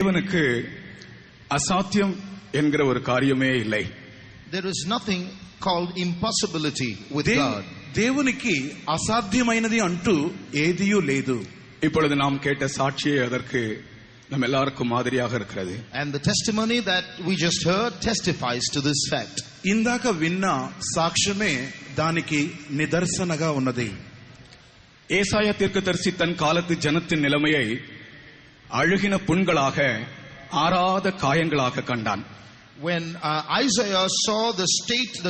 தேவனுக்கு அசாத்தியம் என்கிற ஒரு காரியமே இல்லை. There is nothing called impossibility with God. దేవునికి అసాధ్యమైనది అంటూ ఏదియూ లేదు. இப்பொழுது நாம் கேட்ட சாட்சியே அதற்கு நம்ம எல்லாருக்கும் மாதிரியாக இருக்கிறது. And the testimony that we just heard testifies to this fact. ఇందాక విన్న సాక్ష్యమే దానికి నిదర్శనగా ఉన్నది. ஏசாயா தீர்க்கதரிசி தன் காலத்து ஜனத்தின் நிலைமையை அழுகின புண்களாக ஆறாத காயங்களாக கண்டான். When Isaiah saw the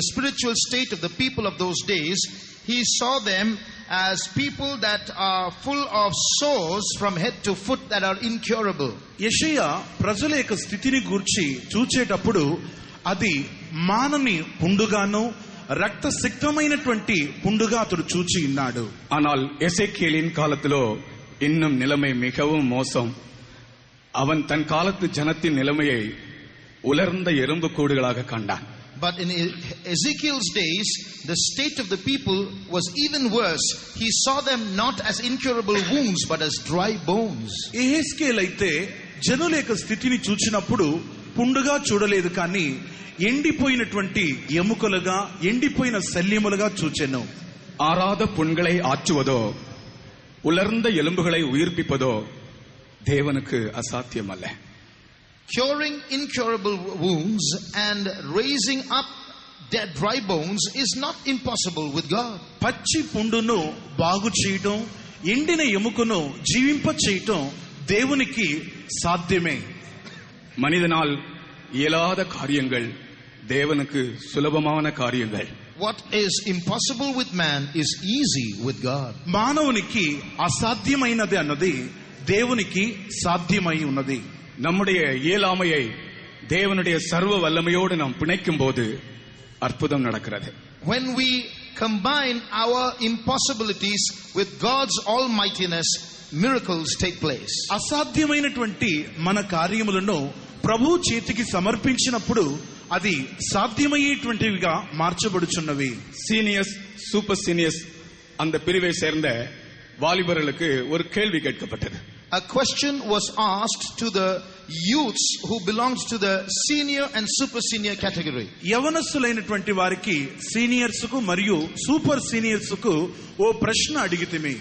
spiritual state of the people of those days, he saw them as people that are full of sores from head to foot that are incurable. యెషయా ప్రజల యొక్క స్థితిని గూర్చి చూచేటప్పుడు అది మానని పుండుగాను రక్తసిక్తమైనటువంటి పుండుగా అతడు చూచి ఉన్నాడు. ஆனால் எசேக்கியேலின் காலத்திலோ இன்னும் நிலைமை மிகவும் மோசம். அவன் தன் காலத்து ஜனத்தின் நிலைமையை உலர்ந்த எறும்பு கூடுகளாக கண்டான். But in Ezekiel's days, the state of the people was even worse. He saw them not as incurable wounds, but as dry bones. యెహెజ్కేలు అయితే జనుల యొక్క స్థితిని చూచినప్పుడు పుండుగా చూడలేదు, కానీ ఎండిపోయినటువంటి ఎముకలుగా ఎండిపోయిన శల్యములుగా చూచెను. ஆறாத புண்களை ஆற்றுவதோ உலர்ந்த எலும்புகளை உயிர்ப்பிப்பதோ தேவனுக்கு அசாத்தியம் அல்ல. Curing incurable wounds and raising up dead dry bones is not impossible with God. పచ్చి పుండును బాగు చేయటం, ఎండిన ఎముకను జీవింప చేయటం దేవునికి సాధ్యమే. மனிதனால் இயலாத காரியங்கள் தேவனுக்கு சுலபமான காரியங்கள். What is impossible with man is easy with God. మానవునికి అసాధ్యమైనది అన్నది దేవునికి సాధ్యమై ఉన్నది. நம்முடைய இயலாமையை தேவனுடைய சர்வ வல்லமையோடு நாம் பிணைக்கும் போது அற்புதம் நடக்கிறது. When we combine our impossibilities with God's almightiness, miracles take place. అసాధ్యమైనటువంటి మన కార్యములను ప్రభు చేతికి సమర్పించినప్పుడు అది సాధ్యమయ్యేటువంటివిగా మార్చబడుచున్నవి. சீனியர்ஸ் சூப்பர் சீனியர்ஸ் அந்த பிரிவை சேர்ந்த வாலிபர்களுக்கு ஒரு கேள்வி கேட்கப்பட்டது. A question was asked to the youths who belongs to the senior and super senior category. యవనస్తులైనటువంటి వారికి సీనియర్స్ కు మరియు సూపర్ సీనియర్స్ కు ఓ ప్రశ్న అడిగితిమి.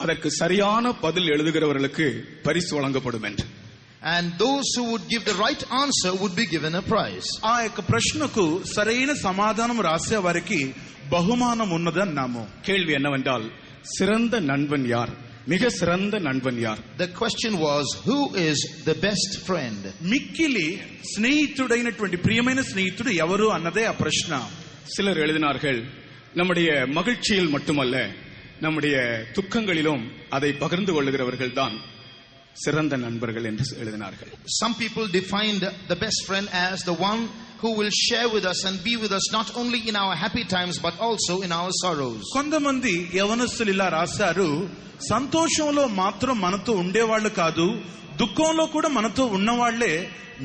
அதற்கு சரியான பதில் எழுதுகிறவர்களுக்கு பரிசு வழங்கப்படும் என்று. And those who would give the right answer would be given a prize. ఆ యొక్క ప్రశ్నకు సరైన సమాధానం రాసే వారికి బహుమానం ఉన్నదన్నాము. கேள்வி என்னவென்றால் சிறந்த நண்பன் யார், மிக சிறந்த நண்பன் யார்? The question was, who is the best friend? మిక్కిలి స్నేహితుడైనటువంటి ప్రియమైన స్నేహితుడు ఎవరు అన్నదే ఆ ప్రశ్న. சிலர் எழுதினார்கள், நம்முடைய மகிழ்ச்சியில் மட்டுமல்ல நம்முடைய துக்கங்களிலும் அதை பகிர்ந்து கொள்ளுகிறவர்கள் தான் சிறந்த நண்பர்கள் என்று எழுதினார்கள். Some people defined the best friend as the one who will share with us and be with us not only in our happy times but also in our sorrows. కొంతమంది యవనస్తులు ఇలా రాశారు, సంతోషంలో మాత్రం మనతో ఉండేవాళ్ళు కాదు, దుఃఖంలో కూడా మనతో ఉన్నవాళ్లే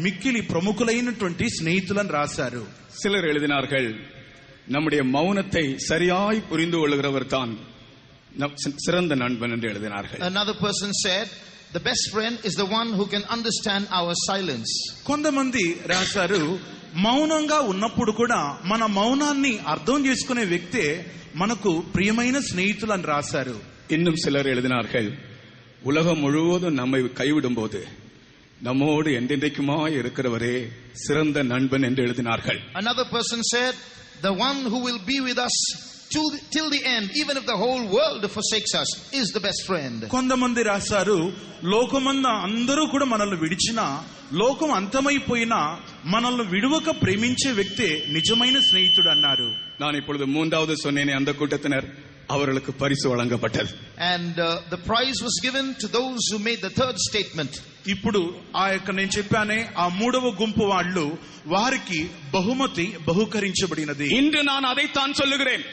మిక్కిలి ప్రముఖులైనటువంటి స్నేహితులను రాశారు. சிலர் எழுதினார்கள், நம்முடைய மௌனத்தை சரியாய் புரிந்து கொள்ளுகிறவர் தான் சிறந்த நண்பன் என்று எழுதினார்கள். Another person said, the best friend is the one who can understand our silence. కొంతమంది రాశారు, మౌనంగా ఉన్నప్పుడు కూడా మన మౌనాన్ని అర్థం చేసుకునే వ్యక్తే మనకు ప్రియమైన స్నేహితులని రాశారు. இன்னும் சிலர் எழுதினார்கள், உலகம் முழுவதும் நம்மை கைவிடும் போது நம்மோடு என்றென்றைக்குமாய் இருக்கிறவரே சிறந்த நண்பன் என்று எழுதினார்கள். Another person said, the one who will be with us till the end, even if the whole world forsakes us, is the best friend. కొంతమంది రాశారు, లోకమంద అందరూ కూడా మనల్ని విడిచినా, లోకం అంతమైపోయినా మనల్ని విడువక ప్రేమించే వ్యక్తే నిజమైన స్నేహితుడు అన్నారు. நான் இப்பொழுது மூன்றாவது சொன்னேனே அந்த கூட்டத்தினர், அவர்களுக்கு பரிசு வழங்கப்பட்டது. And the prize was given to those who made the third statement. ఇప్పుడు ఆ యొక్క నేను చెప్పానే ఆ మూడవ గుంపు వాళ్ళు, వారికి బహుమతి బహుకరించబడినది. இன்று நான் அதைத்தான் சொல்லுகிறேன்.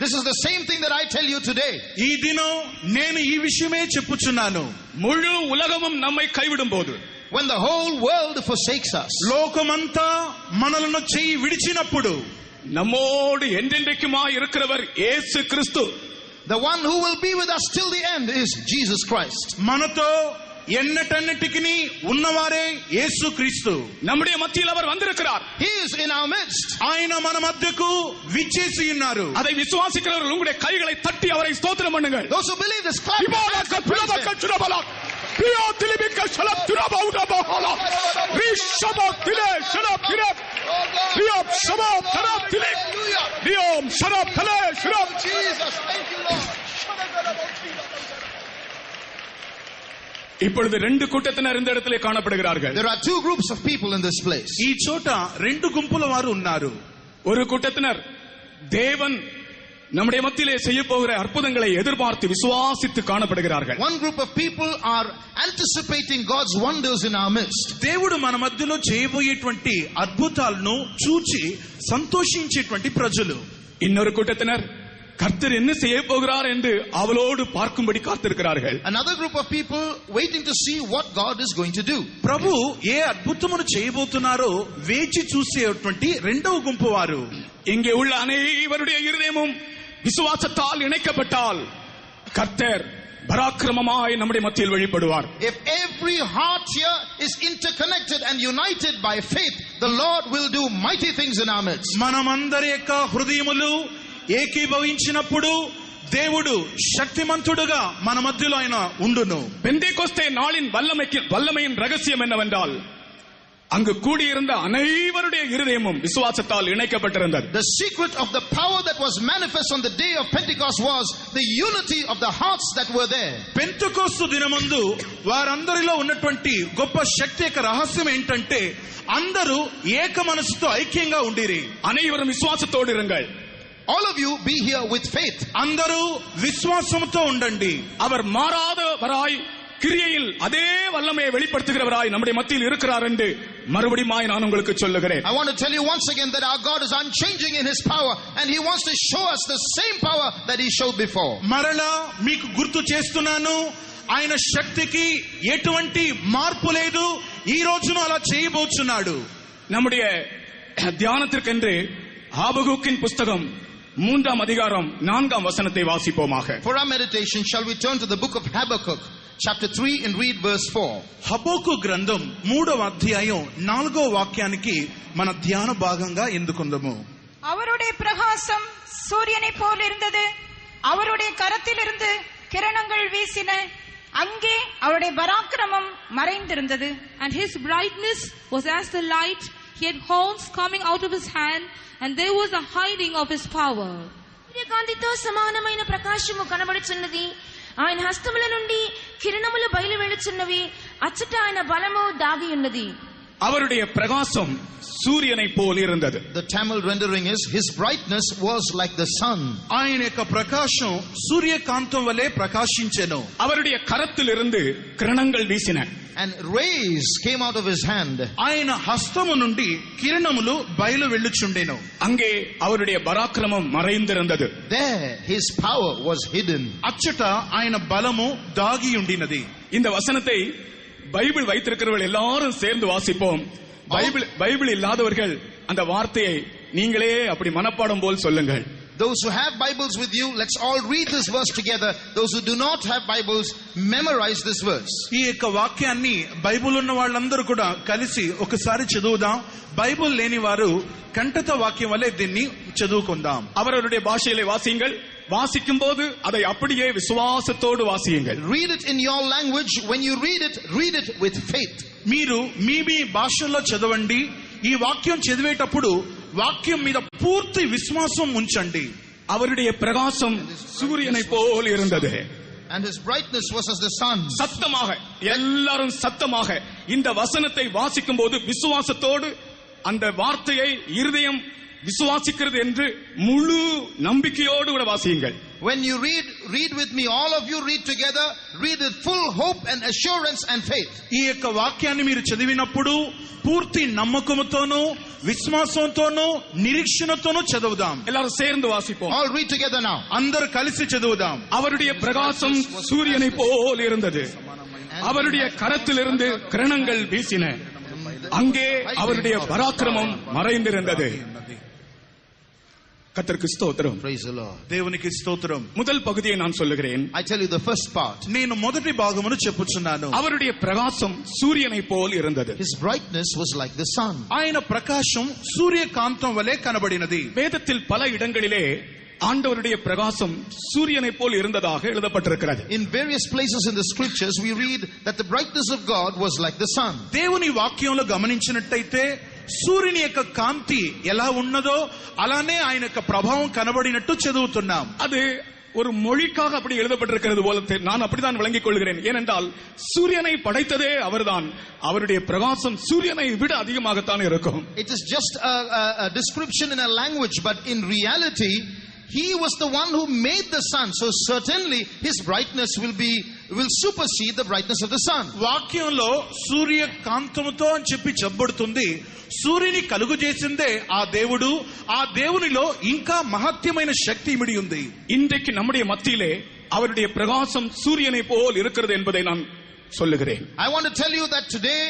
This is the same thing that I tell you today. ఈ దినం నేను ఈ విషయమే చెప్పుచున్నాను. முழு உலகமும் நம்மை கைவிடும் போது, when the whole world forsakes us, లోకమంతా మనలను చెయ్యి విడిచినప్పుడు, நம்மோடு என்றென்றைக்குமாய் இருக்கிறவர் இயேசு கிறிஸ்து. the one who will be with us till the end is Jesus Christ. మనతో ఎన్నటన్నిటికి ఉన్నవారే యేసుక్రీస్తు. நம்முடைய மத்தியில் அவர் வந்திருக்கிறார். He is in our midst. ఆయన మన మధ్యకు విచ్చేసి ఉన్నారు. அதை விசுவாசிக்கிறவர்கள் உங்களுடைய கைகளை தட்டி அவரை ஸ்தோத்திரம் பண்ணுங்கள். Those who believe this, clap your hands and praise Him. Jesus, thank you, Lord. இப்பொழுது ரெண்டு கூட்டத்தினர் இந்த இடத்திலே காணப்படுகிறார்கள். There are two groups of people in this place. ఈ చోట రెండు గుంపుల వారు ఉన్నారు. ஒரு கூட்டத்தினர் தேவன் நம்முடைய மத்தியிலே செய்ய போகிற அற்புதங்களை எதிர்பார்த்து விசுவாசித்து காணப்படுகிறார்கள். One group of people are anticipating God's wonders in our midst. దేవుడు మన మధ్యలో చేయబోయేటువంటి అద్భుతాలను చూచి సంతోషించేటువంటి ప్రజలు. இன்னொரு கூட்டத்தினர் கர்த்தர் என்ன செய்ய போகிறார் என்று அவளோடு பார்க்கும்படி காத்திருக்கிறார்கள். Another group of people waiting to see what God is going to do. ప్రభు ఏ అద్భుతమును చేయబోతున్నారో వేచి చూసేటువంటి రెండవ గుంపు వారు. இங்கே உள்ள அனைவருடைய இருதயமும் விசுவாசத்தால் இணைக்கப்பட்டால் கர்த்தர் பராக்கிரமமாய் நம்முடைய மத்தியில் வெளிப்படுவார். If every heart here is interconnected and united by faith, the Lord will do mighty things in our midst. మనమందరి యొక్క హృదయములు ఏకీభవించినప్పుడు దేవుడు శక్తిమంతుడుగా మన మధ్యలో ఆయన ఉండును. பெந்தேகோஸ்தே நாளின் வல்லமையின் ரகசியம் என்னவென்றால் அங்கு கூடியிருந்த அனைவருடைய இருதயமும் விசுவாசத்தால் இணைக்கப்பட்டிருந்தது. The secret of the power that was manifest on the day of Pentecost was the unity of the hearts that were there. Pentecost దినమందు వారందరిలో ఉన్నటువంటి గొప్ప శక్తి యొక్క రహస్యం ఏంటంటే అందరూ ఏక మనసుతో ఐక్యంగా ఉండిరి. அனைவரும் விசுவாசத்தோடு இருங்கள். All of you be here with faith. అందరూ విశ్వాసంతో ఉండండి. அவர் மாறாதவராய் கிரியையில் அதே வல்லமையை வெளிப்படுத்துகிறவராய் நம்முடைய மத்தியில் இருக்கிறார் என்று மறுபடியும் நான் உங்களுக்கு சொல்லுகிறேன். I want to tell you once again that our God is unchanging in His power and He wants to show us the same power that He showed before. మరలా మీకు గుర్తు చేస్తున్నాను, ఆయన శక్తికి ఎటువంటి మార్పు లేదు. ఈ రోజును అలా చేయబోతున్నాడు. நம்முடைய தியானத்திற்கென்று ஆபகுக்கின் புஸ்தகம் 3ஆம் அதிகாரம் 4ஆம் வசனத்தை வாசிப்போமாக. For our meditation, shall we turn to the book of Habakkuk, chapter 3, and read verse 4. హబక్కు గ్రంథం 3వ అధ్యాయం 4వ వాక్యానికి మన ధ్యాన భాగంగా ఎందుకుందాము. அவருடைய பிரகாசம் சூரியனை போல் இருந்தது, அவருடைய கரத்திலிருந்து கிரணங்கள் வீசின, அங்கே அவருடைய பராக்கிரமம் மறைந்திருந்தது. And his brightness was as the light, he had horns coming out of his hand, and there was a hiding of his power. సూర్యకాంతితో సమానమైన ప్రకాశము కనబడుచున్నది, ఆయన హస్తముల నుండి కిరణములు బయలు వెళుచున్నవి, అచ్చట ఆయన బలము దాగి ఉన్నది. அவருடைய பிரகாசம் சூரியனை போல் இருந்தது. The Tamil rendering is, his brightness was like the sun. ఆయన యొక్క ప్రకాశం సూర్యకాంతం వలె ప్రకాశించెను. அவருடைய கரத்திலிருந்து கிரணங்கள் வீசின. And rays came out of his hand. ఆయన హస్తము నుండి కిరణములు బయలు వెళ్ళుచుండెను. அங்கே அவருடைய பராக்கிரமம் மறைந்திருந்தது. There his power was hidden. అచ్చట ఆయన బలము దాగి ఉండినది. இந்த வசனத்தை பைபிள் வைத்திருக்கிறவர்கள் எல்லாரும் சேர்ந்து வாசிப்போம். பைபிள் இல்லாதவர்கள் அந்த வார்த்தையை நீங்களே அப்படி மனப்பாடம் போல் சொல்லுங்கள். Those who have Bibles with you, let's all read this verse together. Those who do not have Bibles, memorize this verse. ఈ యొక్క వాక్యాన్ని బైబిల్ ఉన్న వాళ్ళందరూ కూడా కలిసి ఒకసారి చదువుదాం. బైబిల్ లేని వారు కంఠత వాక్యం వలె దీన్ని చదువుకుందాం. அவரவருடைய பாஷையிலே வாசியுங்கள். வாசிக்கும் போது அதை அப்படியே விசுவாசத்தோடு வாசியுங்கள். Read it in your language. When you read it with faith. మీరు మీ భాషల్లో చదవండి. ఈ వాక్యం చదివేటప్పుడు వాక్యం మీద పూర్తి విశ్వాసం ఉంచండి. அவருடைய பிரகாசம் சூரியனை போல் இருந்தது. And his brightness was as the sun. சத்தமாக எல்லாரும் சத்தமாக இந்த வசனத்தை வாசிக்கும் போது விசுவாசத்தோடு அந்த வார்த்தையை இருதயம் விசுவாசிக்கிறது என்று முழு நம்பிக்கையோடு கூட வாசியுங்கள். When you read with me, all of you read together, read with full hope and assurance and faith. ఈ యొక్క వాక్యాన్ని మీరు చదివినప్పుడు పూర్తి నమ్మకంతోనూ విశ్వాసంతోనూ నిరీక్షణతోనూ చదువుదాం. எல்லாரும் சேர்ந்து வாசிப்போம். All read together now. అందరూ కలిసి చదువుదాం. அவருடைய பிரகாசம் சூரியனை போல் இருந்தது, அவருடைய கரத்திலிருந்து கிரணங்கள் வீசின, அங்கே அவருடைய பராக்கிரமம் மறைந்திருந்தது. கர்த்தருக்கு ஸ்தோத்திரம். Praise the Lord. దేవునికి స్తోత్రం. முதல் பகுதியை நான் சொல்லுகிறேன். I tell you the first part. నేను మొదటి భాగమును చెప్పుచున్నాను. அவருடைய பிரகாசம் சூரியனை போல் இருந்தது. His brightness was like the sun. ఆయన ప్రకాశం సూర్యకాంతం వలె కనబడినది. வேதத்தில் பல இடங்களிலே ஆண்டவருடைய பிரகாசம் சூரியனை போல் இருந்ததாக எழுதப்பட்டிருக்கிறது. In various places in the scriptures we read that the brightness of God was like the sun. దేవుని వాక్యంలో గమనించినట్టయితే సూర్యుని యొక్క కాంతి ఎలా ఉన్నదో అలానే ఆయన యొక్క ప్రభావం కనబడినట్టు చదువుతున్నాం. அது ஒரு மொழிக்காக அப்படி எழுதப்பட்டிருக்கிறது போல நான் அப்படித்தான் விளங்கிக் கொள்கிறேன். ஏனென்றால் சூரியனை படைத்ததே அவர்தான். அவருடைய பிரகாசம் சூரியனை விட அதிகமாகத்தான் இருக்கும். It is just a description in a language, but in reality he was the one who made the sun, so certainly his brightness will supersede the brightness of the sun. వాక్యంలో సూర్య కాంతముతో అని చెప్పి చెప్పబడుతుంది. సూర్యుని కలుగు చేసిందే ఆ దేవుడు. ఆ దేవునిలో ఇంకా మహత్యమైన శక్తి ఇమిడి ఉంది. இன்றைக்கு நம்முடைய மத்தியிலே அவருடைய பிரகாசம் சூரியனை போல் இருக்கிறது என்பதை நான் சொல்லுகிறேன். I want to tell you that today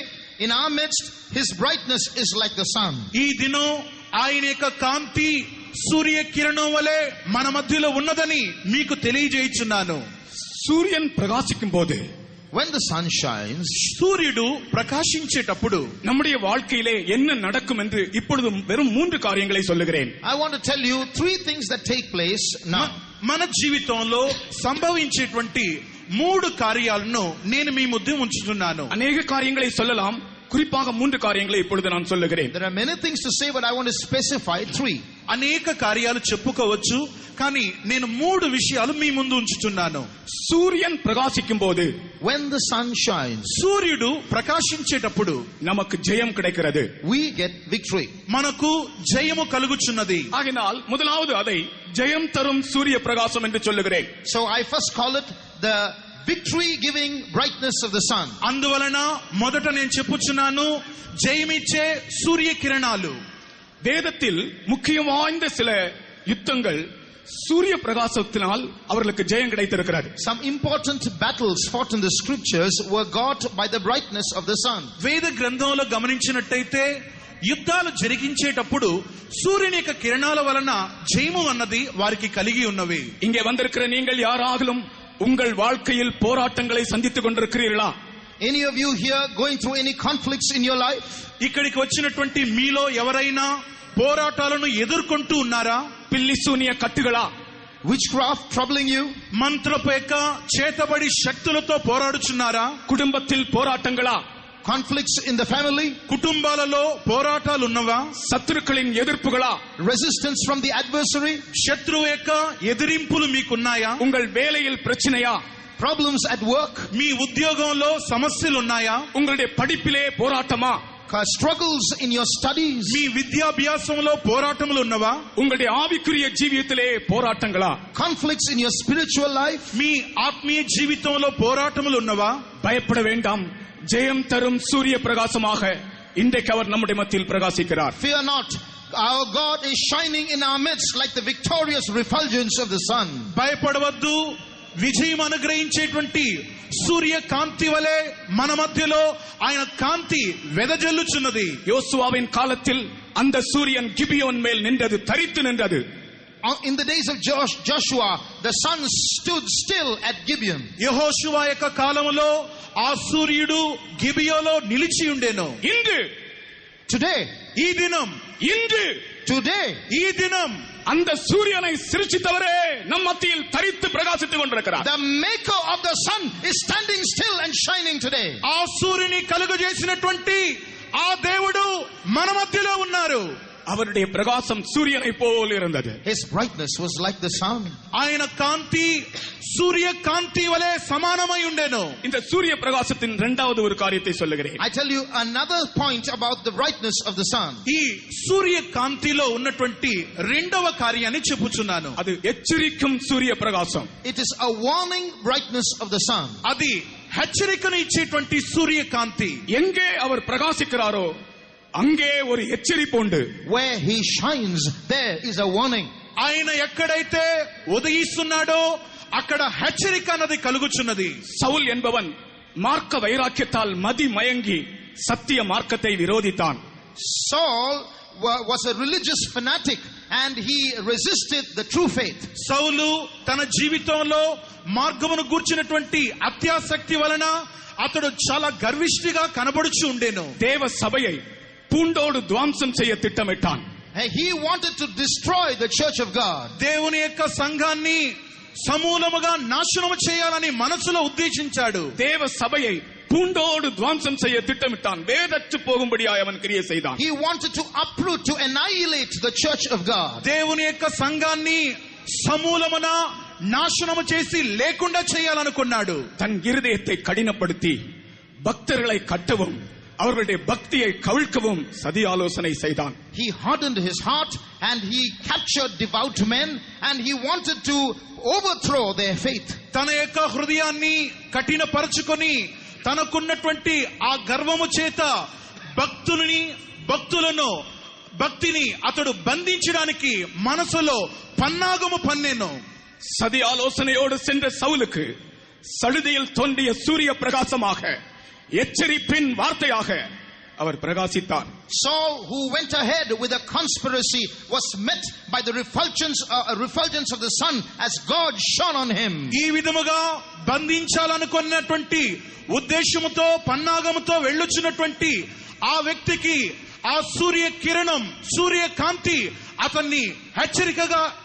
in our midst his brightness is like the sun. ఈ దినం ఆయన యొక్క కాంతి సూర్య కిరణం వలె మన మధ్యలో ఉన్నదని మీకు తెలియజేయుచున్నాను. சூரியன் பிரகாசிக்கும் போது, when the sun shines, సూర్యుడు ప్రకాశించేటప్పుడు நம்முடைய வாழ்க்கையிலே என்ன நடக்கும் என்று இப்பொழுது வெறும் 3 காரியங்களை சொல்லுகிறேன். I want to tell you 3 things that take place now. మన జీవితంలో సంభవించేటువంటి 3 కార్యాలను నేను మీ ముందు ఉంచుతున్నాను. అనేక காரியங்களை சொல்லலாம், குறிப்பாக 3 காரியங்களை இப்பொழுது நான் சொல்லுகிறேன். There are many things to say, but I want to specify 3. అనేక కార్యాలు చెప్పుకోవచ్చు, కానీ నేను 3 విషయాలు మీ ముందు ఉంచుతున్నాను. சூரியன் பிரகாசிக்கும் போது, when the sun shines, సూర్యుడు ప్రకాశించేటప్పుడు நமக்கு ஜெயம் கிடைக்கிறது. we get victory. మనకు జయము కలుగుచున్నది. ஆகினால் முதலாவது அதை ஜெயம் தரும் சூரிய பிரகாசம் என்று சொல்லுகிறேன். So I first call it the victory giving brightness of the sun. అందువలన మొదట నేను చెప్పుచున్నాను జయమిచ్చే సూర్య కిరణాలు. வேதத்தில் முக்கியம் வாய்ந்த சில யுத்தங்கள் சூரிய பிரகாசத்தினால் அவர்களுக்கு ஜெயம் கிடைத்திருக்கிறது. Some important battles fought in the scriptures were got by the brightness of the sun. వేద గ్రంథంలో గమనించినట్టయితే యుద్ధాలు జరిగించేటప్పుడు సూర్యుని యొక్క కిరణాల వలన జయము అన్నది వారికి కలిగి ఉన్నవి. இங்கே வந்திருக்கிற நீங்கள் யாராகலும் உங்கள் வாழ்க்கையில் போராட்டங்களை சந்தித்துக் கொண்டிருக்கிறீர்களா? Any of you here going through any conflicts in your life? ఇక్కడికి వచ్చినటువంటి మీలో ఎవరైనా పోరాటాలను ఎదుర్కొంటూ ఉన్నారా? பில்லி சூனிய கட்டுகளா? Witchcraft troubling you? మంత్రపు యొక్క చేతబడి శక్తులతో పోరాడుచున్నారా? குடும்பத்தில் போராட்டங்களா? Conflicts in the family? కుటుంబాలలో పోరాటాలు ఉన్నవా? சத்துருக்களின் எதிர்ப்புகளா? Resistance from the adversary? శత్రువు యొక్క ఎదిరింపులు మీకున్నాయా? உங்கள் வேலையில் பிரச்சனையா? Problems at work? మీ ఉద్యోగంలో సమస్యలు ఉన్నాయా? உங்களுடைய படிப்பிலே போராட்டமா? Struggles in your studies? మీ విద్యాభ్యాసంలో పోరాటములు ఉన్నవా? உங்களுடைய ஆவிக்குரிய ஜீவியத்திலே போராட்டங்களா? Conflicts in your spiritual life? మీ ఆత్మీయ జీవితంలో పోరాటములు ఉన్నవా? பயப்பட வேண்டாம். ஜெயம் தரும் சூரிய பிரகாசமாக இன்றைக்கு அவர் நம்முடைய மத்தியில் பிரகாசிக்கிறார். Fear not. Our God is shining in our midst like the victorious refulgence of the sun. భయపడవద్దు. విజయం అనుగ్రహించేటువంటి సూర్య కాంతి వలె మన మధ్యలో ఆయన కాంతి వెదజల్లుచున్నది. யோசுவாவின் காலத்தில் அந்த சூரியன் கிபியோன் மேல் நின்றது, தரித்து நின்றது. In the days of Joshua, the sun stood still at Gibeon. యెహోషువ యొక్క కాలములో ఆ సూర్యుడు గిబియోలో నిలిచి ఉండెను. இன்று, Today, ఈ దినం, இன்று, today, ఈ దినం அந்த சூரியனை சிருஷ்டித்தவரே நம் மத்தியில் தரித்து பிரகாசித்துக் கொண்டிருக்கிறார். the maker of the sun is standing still and shining today. ఆ సూర్యుని కలుగజేసినటువంటి ఆ దేవుడు మన మధ్యలో ఉన్నారు. அவருடைய பிரகாசம் சூரியனை போல் இருந்தது. His brightness was like the sun. ఆయన కాంతి సూర్య కాంతి వలె సమానమై ఉండెను. இந்த சூரிய பிரகாசத்தின் இரண்டாவது ஒரு காரியத்தை சொல்லுகிறேன். I tell you another point about the brightness of the sun. ఈ సూర్య కాంతిలో ఉన్నటువంటి రెండవ కార్యాన్ని చెప్పుచున్నాను. அது எச்சரிக்கும் சூரிய பிரகாசம். It is a warning brightness of the sun. అది హెచ్చరికను ఇచ్చేటువంటి సూర్య కాంతి. எங்கே அவர் பிரகாசிக்கிறாரோ அங்கே ஒரு எச்சரிப்பு உண்டு. Where he shines, there is a warning. ఆయన ఎక్కడైతే ఉదయిస్తున్నాడో అక్కడ హెచ్చరిక అన్నది కలుగుచున్నది. சவுல் என்பவன் மார்க்க வைராக்கியத்தால் மதி மயங்கி சத்திய மார்க்கத்தை விரோதித்தான். Saul was a religious fanatic and he resisted the true faith. సౌలు తన జీవితంలో మార్గమును గూర్చినటువంటి అత్యాసక్తి వలన అతడు చాలా గర్విష్ఠిగా కనబడుచు ఉండెను. தேவ சபையை பூண்டோடு துவாம்சம் செய்ய திட்டமிட்டான். He wanted to destroy the church of God. దేవుని యొక్క సంఘాన్ని సమూలముగా నాశనము చేయాలని మనసులో ఉద్దేశించాడు. தேவ சபையை பூண்டோடு துவாம்சம் செய்ய திட்டமிட்டான். வேதற்று போகும்படியாய் அவன் கிரியை செய்தான். He wanted to uproot, to annihilate the church of God. దేవుని యొక్క సంఘాన్ని సమూలమున నాశనము చేసి లేకుండా చేయాలనుకున్నాడు. தன் இருதயத்தை கடினப்படுத்தி பக்தர்களை கட்டவும் அவர்களுடைய பக்தியை கவிழ்க்கவும் சதி ஆலோசனை செய்தான். He hardened his heart and he captured devout men and he wanted to overthrow their faith. తన యొక్క హృదయాన్ని కఠినపరచుకొని తనకున్నటువంటి ఆ గర్వము చేత భక్తిని అతడు బంధించడానికి మనసులో పన్నాగము పన్నెను. சதி ஆலோசனையோடு சென்ற சவுலுக்கு சடுதியில் தோன்றிய சூரிய பிரகாசமாக எச்சரிப்பின் வார்த்தையாக அவர் பிரகாசித்தார். Saul, who went ahead with a conspiracy, was met by the refulgence of the sun as God shone on him. ఈ విధముగా బంధించాలనుకున్నటువంటి ఉద్దేశముతో పన్నాగముతో వెళ్ళొచ్చినటువంటి ఆ వ్యక్తికి ఆ సూర్య కిరణం, సూర్య కాంతి అతన్ని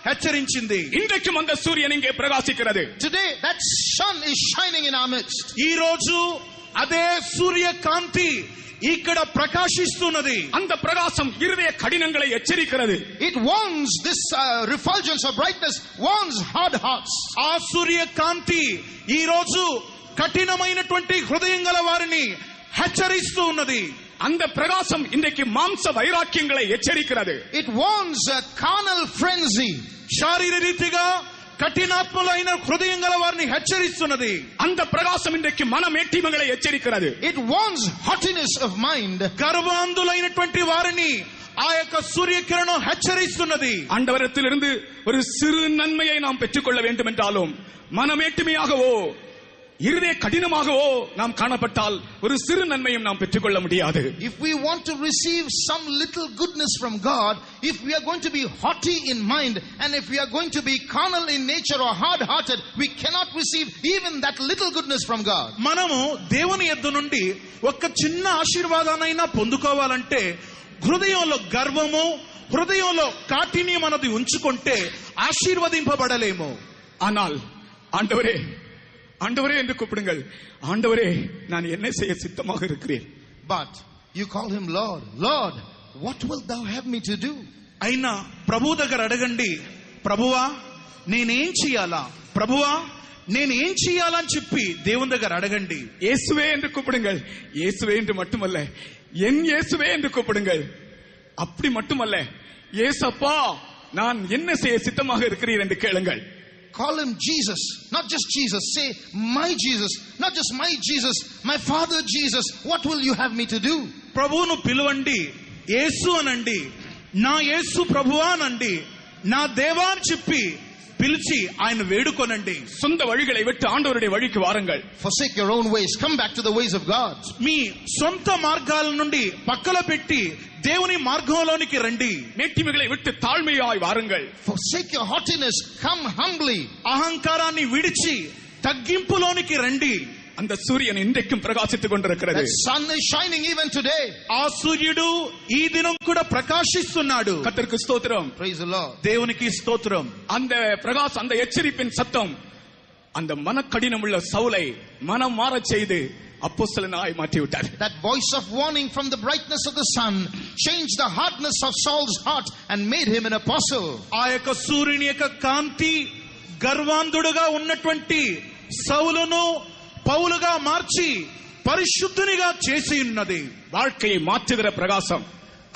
హెచ్చరించింది. இன்றைக்கும் அந்த சூரியன் இங்கே பிரகாசிக்கிறது. Today that sun is shining in our midst. ఈ రోజు అదే సూర్య కాంతి ఇక్కడ ప్రకాశిస్తున్నది. அந்த பிரகாசம் இருதய கடினங்களை எச்சரிக்கிறது. It warns, this refulgence of brightness warns hard hearts. ఆ సూర్య కాంతి ఈ రోజు కఠినమైనటువంటి హృదయం గల వారిని హెచ్చరిస్తూ ఉన్నది. அந்த பிரகாசம் இன்றைக்கு மாம்ச வைராக்கியங்களை எச்சரிக்கிறது. It warns a carnal frenzy. శారీర రీతిగా కఠినాత్ములైన హృదయం గల వారిని హెచ్చరిస్తున్నది. அந்த பிரகாசம் இன்றைக்கு மனமேட்டிமங்களை எச்சரிக்கிறது. It warns haughtiness of mind. గర్వాంధులైనటువంటి వారిని ఆ యొక్క సూర్యకిరణం హెచ్చరిస్తున్నది. ஆண்டவரிடத்திலிருந்து ஒரு சிறு நன்மையை நாம் பெற்றுக்கொள்ள வேண்டும் என்றாலும் மனமேட்டிமையாகவோ இருதய கடினமாகவோ நாம் காணப்பட்டால் ஒரு சிறு நன்மையும் நாம் பெற்றுக்கொள்ள முடியாது. If we want to receive some little goodness from God, if we are going to be haughty in mind and if we are going to be carnal in nature or hard-hearted, we cannot receive even that little goodness from God. మనము దేవుని యొద్ద నుండి ఒక చిన్న ఆశీర్వాదానైనా పొందుకోవాలంటే హృదయంలో గర్వము, హృదయంలో కాఠిన్యం అన్నది ఉంచుకుంటే ఆశీర్వదింపబడలేము. ஆனால் ஆண்டவரே ஆண்டவரே என்று கூப்பிடுங்கள். ஆண்டவரே நான் என்ன செய்ய சித்தமாக இருக்கிறேன். But you call him Lord. Lord, what wilt thou have me to do? అయినా ప్రభు దగ్గర అడగండి, ప్రభువా నేనేం చేయాలా, ప్రభువా నేనేం చేయాలని చెప్పి దేవుని దగ్గర అడగండి. இயேசுவே என்று கூப்பிடுங்கள். இயேசுவே என்று மட்டுமல்ல, என் இயேசுவே என்று கூப்பிடுங்கள். அப்படி மட்டுமல்ல, இயேசப்பா நான் என்ன செய்ய சித்தமாக இருக்கிறீர் என்று கேளுங்கள். Call him Jesus, not just Jesus. Say my Jesus, not just my Jesus, my Father Jesus. What will you have me to do? ప్రభువును పిలువండి, యేసు అనండి, నా యేసు ప్రభువా అనండి, నా దేవా అని చెప్పి పిలిచి ఆయన వేడుకొనండి. சொந்த வழிகளை விட்டு ஆண்டவருடைய வழிக்கு வாருங்கள். Forsake your own ways. Come back to the ways of God. మీ సొంత మార్గాల నుండి పక్కన పెట్టి దేవుని మార్గంలోనికి రండి. மேட்டிமைகளை விட்டு தாழ்மையாய் வாருங்கள். Forsake your haughtiness. Come humbly. అహంకారాన్ని విడిచి తగ్గింపులోనికి రండి. அந்த சூரியன் இன்றைக்கும் பிரகாசித்துக் கொண்டிருக்கிறது. That sun is shining even today. ఆ సూర్యుడు ఈ దినం కూడా ప్రకాశిస్తున్నాడు. கர்த்தருக்கு ஸ்தோத்திரம். Praise the Lord. దేవునికి స్తోత్రం. அந்த பிரகாசம், அந்த எச்சரிப்பின் சத்தம் அந்த மனக்கடினமுள்ள சவுலை மனம் மாறச் செய்து அப்போஸ்தலனாய் மாற்றிவிட்டார். That voice of warning from the brightness of the sun changed the hardness of Saul's heart and made him an apostle. ఆ యొక్క సూర్యుని యొక్క కాంతి గర్వాంధుడుగా ఉన్నటువంటి సౌలును పౌలుగా మార్చి పరిశుద్ధునిగా చేసి ఉన్నది. வாழ்க்கையை மாற்றுகிற பிரகாசம்,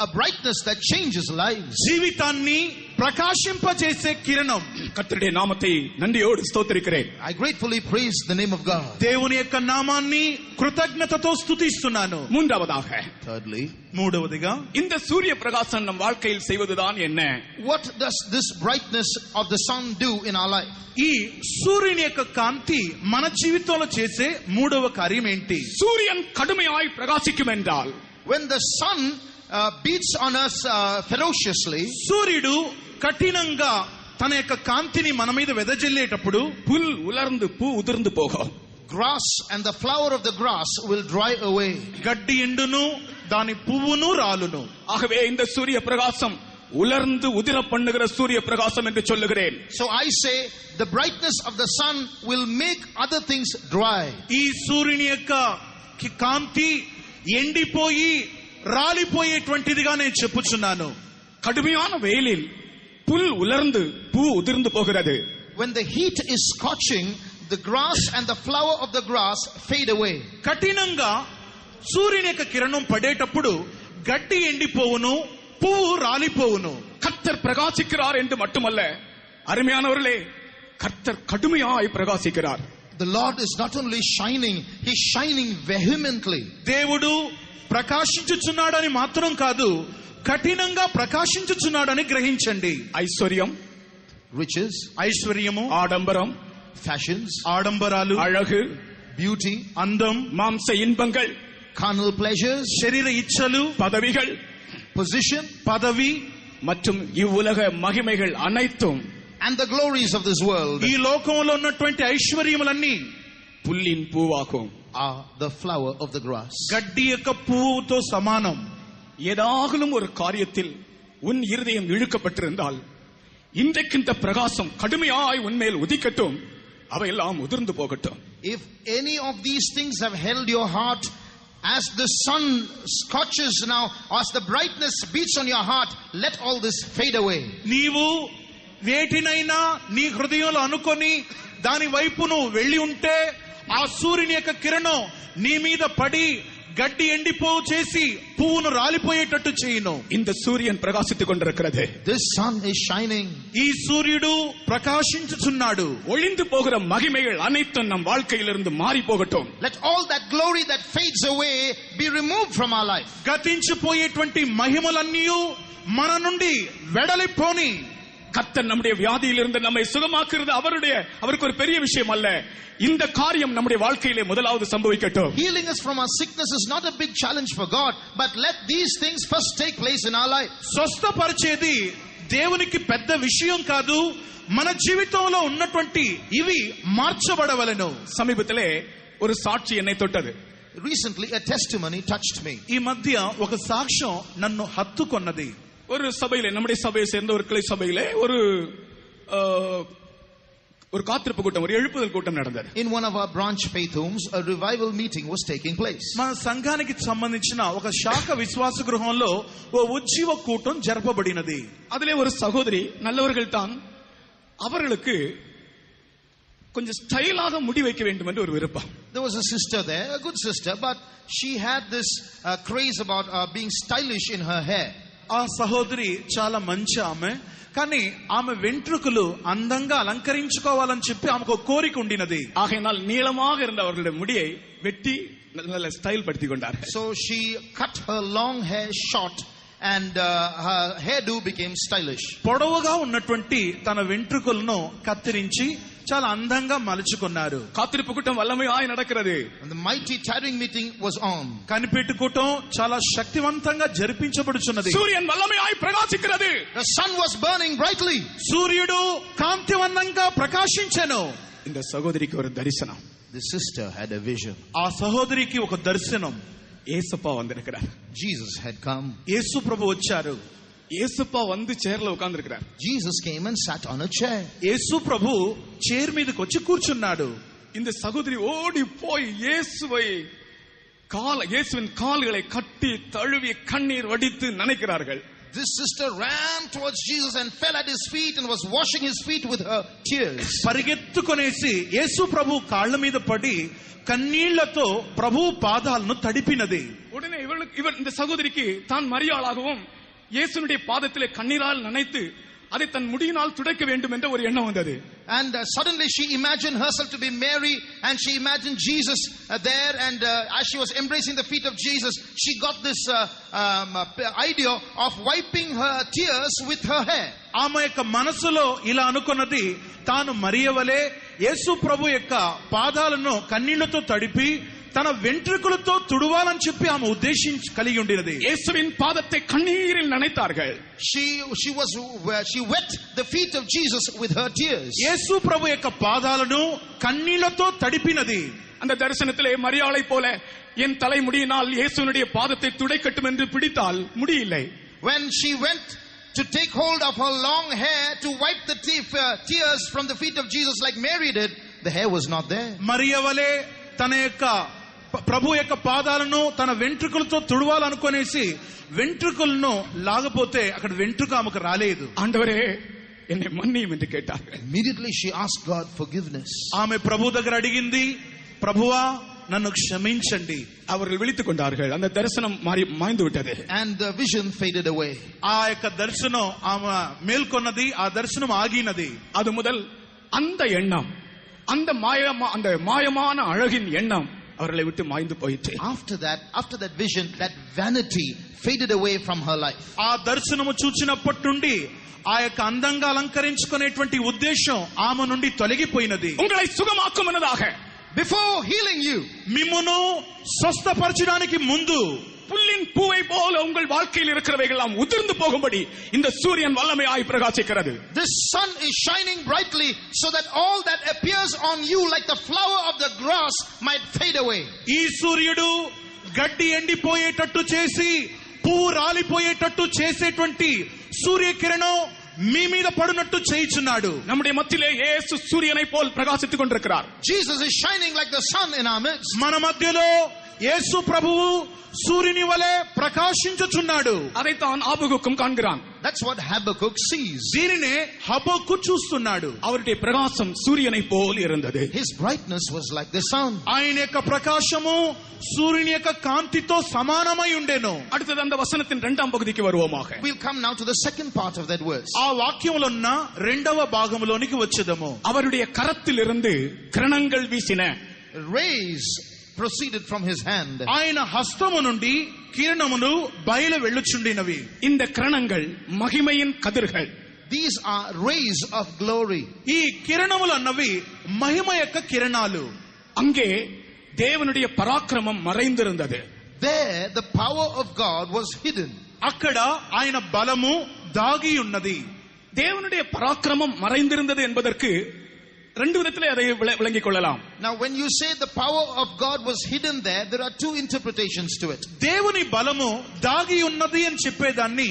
A brightness that changes lives. జీవితాన్ని ప్రకాశింపజేసే కిరణం. கர்த்தருடைய நாமத்தை நன்றியோடு ஸ்தோத்திரிக்கிறேன். I gratefully praise the name of God. దేవుని యొక్క నామాన్ని కృతజ్ఞతతో స్తుతిస్తున్నాను. மூன்றாவதாக, Thirdly, మూడవదిగా இந்த சூரிய பிரகாசம் நம் வாழ்க்கையில் செய்வதுதான் என்ன? what does this brightness of the sun do in our life? ఈ సూర్యుని యొక్క కాంతి మన జీవితంలో చేసే మూడవ కార్యం ఏంటి? சூரியன் கடுமையாய் பிரகாசிக்கும் என்றால் When the sun beats on us ferociously, సూర్యుడు కఠినంగా తన యొక్క కాంతిని మన మీద వెదజల్లేటప్పుడు புல் உலர்ந்து பூ உதிர்ந்து போகும். grass and the flower of the grass will dry away. గడ్డి ఎండును దాని పువ్వును రాలును. ஆகவே இந்த சூரிய பிரகாசம் உலர்ந்து உதிர பண்ணுகிற சூரிய பிரகாசம் என்று சொல்லுகிறேன். So I say the brightness of the sun will make other things dry. ఈ సూర్యుని యొక్క కాంతి ఎండిపోయి రాలిపోయేటువంటిదిగా నేను చెప్పుచున్నాను. கடுமையான வெயிலில் புல் உலர்ந்து பூ உதிர்ந்து போகிறது. When the heat is scorching, the grass and the flower of the grass fade away. కఠినంగా సూర్యుని యొక్క కిరణం పడేటప్పుడు గడ్డి ఎండిపోవును, పువ్వు రాలిపోవును. கர்த்தர் பிரகாசிக்கிறார் என்று மட்டுமல்ல, அருமையானவர்களே, கர்த்தர் கடுமையாய் பிரகாசிக்கிறார். The Lord is not only shining, He's shining vehemently. దేవుడు ప్రకాశించుచున్నాడని మాత్రం కాదు, కఠినంగా ప్రకాశించుచున్నాడని గ్రహించండి. ஐஸ்வர்யம், Riches, ఐశ్వర్యము, ஆடம்பரம், fashions, ఆడంబరాలు, அழகு, beauty, అందం, மாம்ச இன்பங்கள், carnal pleasures, శరీర ఇచ్చలు, பதவிகள், position, పదవి, மற்றும் இவ்வுலக மகிமைகள் அனைத்தும் and the glories of this world ఈ లోకంలో ఉన్నటువంటి ఐశ్వర్యములన్నీ புல்லின் பூவாகும். are the flower of the grass. గడ్డి యొక్క పువ్వుతో సమానం. ஏதாகலும் ஒரு காரியத்தில் உன் இருதயம் இழுக்கப்பட்டிருந்தால், இன்றைக்கு இந்த பிரகாசம் கடுமையாய் உன்மேல் உதிக்கட்டும், அவையெல்லாம் உதிர்ந்து போகட்டும். If any of these things have held your heart, as the sun scorches now, as the brightness beats on your heart, let all this fade away. నీవు వేటినైనా నీ హృదయంలో అనుకొని దాని వైపు నువ్వు వెళ్ళి ఉంటే, ఆ సూర్యుని యొక్క కిరణం నీ మీద పడి గడ్డి ఎండిపోవు చేసి పువ్వును రాలిపోయేటట్టు చేయును. இந்த சூரியன் பிரகாசித்துக் கொண்டிருக்கிறது. This sun is shining. ఈ సూర్యుడు ప్రకాశించుచున్నాడు. ஒளிந்து போகிற மகிமைகள் அனைத்தும் நம் வாழ்க்கையிலிருந்து மாறி போகட்டும். Let all that glory that fades away be removed from our life. గతించిపోయేటువంటి మహిమలన్నీ మన నుండి వెడలిపోని. கர்த்தர் நம்முடைய வியாதியிலிருந்து நம்மை சுகமாக்குறது அவருக்கு ஒரு பெரிய விஷயம் அல்ல. இந்த காரியம் நம்முடைய வாழ்க்கையிலே முதலாவது சம்பவிக்கட்டும். Healing us from our sickness is not a big challenge for God, but let these things first take place in our life. స్వస్థపరిచేది దేవునికి పెద్ద విషయం కాదు, మన జీవితంలో ఉన్నటువంటి ఇవి మార్చబడవలెను. சமீபத்திலே ஒரு சாட்சி என்னை தொட்டது. Recently a testimony touched me. ఈ మధ్య ఒక సాక్ష్యం నన్ను హత్తుకొన్నది. ஒரு சபையிலே, நம்முடைய சபையை சேர்ந்த ஒரு கிளை சபையிலே ஒரு காத்திருப்பு கூட்டம், ஒரு எழுப்புதல் கூட்டம் நடந்தது. In one of our branch faith homes, a revival meeting was taking place. మన సంఘానికి సంబంధించిన ఒక శాఖ విశ్వాస గృహంలో ఓ ఉజ్జీవ కూటం జరపబడినది. அதிலே ஒரு சகோதரி, நல்லவர்கள் தான், அவர்களுக்கு கொஞ்சம் ஸ்டைலாக முடி வைக்க வேண்டும் என்று ஒரு விருப்பம். There was a sister there, a good sister, but she had this craze about being stylish in her hair. ఆ సహోదరి చాలా మంచి ఆమె, కానీ ఆమె వెంట్రుకలు అందంగా అలంకరించుకోవాలని చెప్పి ఆమెకు ఒక కోరిక ఉండినది. ஆகையினால் நீளமாக இருந்த அவர்களுடைய முடியை வெட்டி நல்ல ஸ்டைல் படுத்திக் கொண்டார். So she cut her long hair short and her hairdo became stylish. పొడవుగా ఉన్నటువంటి తన వెంట్రుకలను కత్తిరించి చాలా అందంగా మలుచుకున్నారు. காத்திருப்பு கூட்டம் வல்லமையாய் நடக்கிறது. And the mighty tarrying meeting was on. కనిపెట్టుకోవటం చాలా శక్తివంతంగా జరిపించబడుచున్నది. சூரியன் வல்லமையாய் பிரகாசிக்கிறது. The sun was burning brightly. సూర్యుడు కాంతివంతంగా ప్రకాశించెను. இந்த சகோதரிக்கு ஒரு தரிசனம். The sister had a vision. ఆ సహోదరికి ఒక దర్శనం. ஏசப்பா வந்திருக்கிறார். Jesus had come. యేసు ప్రభు వచ్చారు. ஏசப்பா வந்து சேர்ல உட்கார்ந்து இருக்கிறார். Jesus came and sat on a chair. Yesu Prabhu chair మీదకి వచ్చి కూర్చున్నాడు. இந்த சகோதரி ஓடி போய் இயேசுவின் கால்களை கட்டி தழுவி கண்ணீர் வடித்து நினைக்கிறார்கள். This sister ran towards Jesus and fell at his feet and was washing his feet with her tears. పరిగెత్తుకొనేసి యేసు ప్రభు కాళ్ళ మీద పడి కన్నీళ్లతో ప్రభు పాదాలను తడిపినది. உடனே இந்த சகோதரிக்கு தான் மரியாளாகவும் இயேசுனுடைய பாதத்திலே கண்ணீரால் நனைத்து அதை தன் முடியினால் துடைக்க வேண்டும் என்ற ஒரு எண்ணம் வந்தது. And suddenly she imagined herself to be Mary, and she imagined Jesus there, and as she was embracing the feet of Jesus, she got this idea of wiping her tears with her hair. ఆమె యొక్క మనసులో ఇలా అనుకున్నది, తాను మరియవలే యేసు ప్రభు యొక్క పాదాలను కన్నీళ్లతో తడిపి తన వెంట్రుకలతో తుడవాలని చెప్పి ఆమె ఉద్దేశించి కలిగి ఉండినది. இயேசுவின் பாதத்தை கண்ணீரில் நனைத்தார்கள். She wet the feet of Jesus with her tears. యేసు ప్రభు యొక్క పాదాలను కన్నీళ్లతో తడిపినది. அந்த தரிசனத்திலே மரியாளை போல என் தலைமுடியினால் இயேசுவினுடைய பாதத்தை துடைக்கட்டும் என்று பிடித்தால் முடியலை. When she went to take hold of her long hair to wipe the tears from the feet of Jesus like Mary did, the hair was not there. మరియవలే తన యొక్క ప్రభు యొక్క పాదాలను తన వెంట్రుకలతో తుడవాలనుకునేసి వెంట్రుకలను లాగపోతే అక్కడ వెంట్రుక ఆమెకు రాలేదు. ஆண்டவரே என்னை மன்னியும் என்று கேட்டார். Immediately she asked God forgiveness. ఆమె ప్రభు దగ్గర అడిగింది, ప్రభువా నన్ను క్షమించండి. அவர்கள் விழித்துக் கொண்டார்கள். அந்த தரிசனம் மாய்ந்து விட்டது. And the vision faded away. ఆ యొక్క దర్శనం ఆమె మేల్కొన్నది, ఆ దర్శనం ఆగినది. அது முதல் அந்த எண்ணம், அந்த மாயமான அழகின் எண்ணம் அவர்களை விட்டு மாய்ந்து போயிற்று. After that vision, that vanity faded away from her life. ఆ దర్శనము చూచినప్పటి నుండి ఆ యొక్క అందంగా అలంకరించుకునేటువంటి ఉద్దేశం ఆమె నుండి తొలగిపోయినది. உங்களை சுகமாக்கும் என்பதாக, before healing you, మిమ్మును స్వస్థపరచడానికి ముందు புல்லின் பூவை போல உங்கள் வாழ்க்கையில் இருக்கிறவைகள் எல்லாம் உதிர்ந்து போகும்படி இந்த சூரியன் வல்லமையாய் பிரகாசிக்கிறது. This sun is shining brightly so that all that appears on you like the flower of the grass might fade away. ఈ సూర్యుడు గడ్డి ఎండిపోయేటట్టు చేసి పువ్వు రాలిపోయేటట్టు చేసేటువంటి సూర్యకిరణం మీ మీద పడునట్టు చేయుచున్నాడు. நம்முடைய மத்தியிலே இயேசு சூரியனை போல் பிரகாசித்துக் கொண்டிருக்கிறார். Jesus is shining like the sun in our midst. మన మధ్యలో యేసు ప్రభువు సూర్యుని వలె ప్రకాశించుచున్నాడు. అதைத்தான் ஆபகுக்கும் காண்கிறான். That's what Habakkuk sees. దీనినే హబక్కు చూస్తున్నాడు. அவருடைய பிரகாசம் சூரியனை போல் இருந்தது. His brightness was like the sun. ఆయన యొక్క ప్రకాశము సూర్యుని యొక్క కాంతితో సమానమై ఉండెను. அடுத்தது அந்த வசனத்தின் இரண்டாம் பகுதிக்கு வருவோமாக. We'll come now to the second part of that verse. ఆ వాక్యములో ఉన్న రెండవ భాగంలోనికి వచ్చేదము. அவருடைய கரத்திலிருந்து கிரணங்கள் வீசின. Rays proceeded from his hand. ఆయన హస్తము నుండి కిరణములు బయలు వెళ్ళుచుండినవి. இந்த கிரணங்கள் மகிமையின் கதிர்கள். These are rays of glory. ఈ కిరణములు అన్నవి మహిమ యొక్క కిరణాలు. அங்கே தேவனுடைய பராக்கிரமம் மறைந்திருந்தது. There the power of God was hidden. అక్కడ ఆయన బలము దాగి ఉన్నది. தேவனுடைய பராக்கிரமம் மறைந்திருந்தது என்பதற்கு ரெண்டு விதத்திலே அதை விளங்கிக் கொள்ளலாம். Now when you say the power of God was hidden there are two interpretations to it. దేవుని బలము దాగి ఉన్నది అని చెప్పేదాన్ని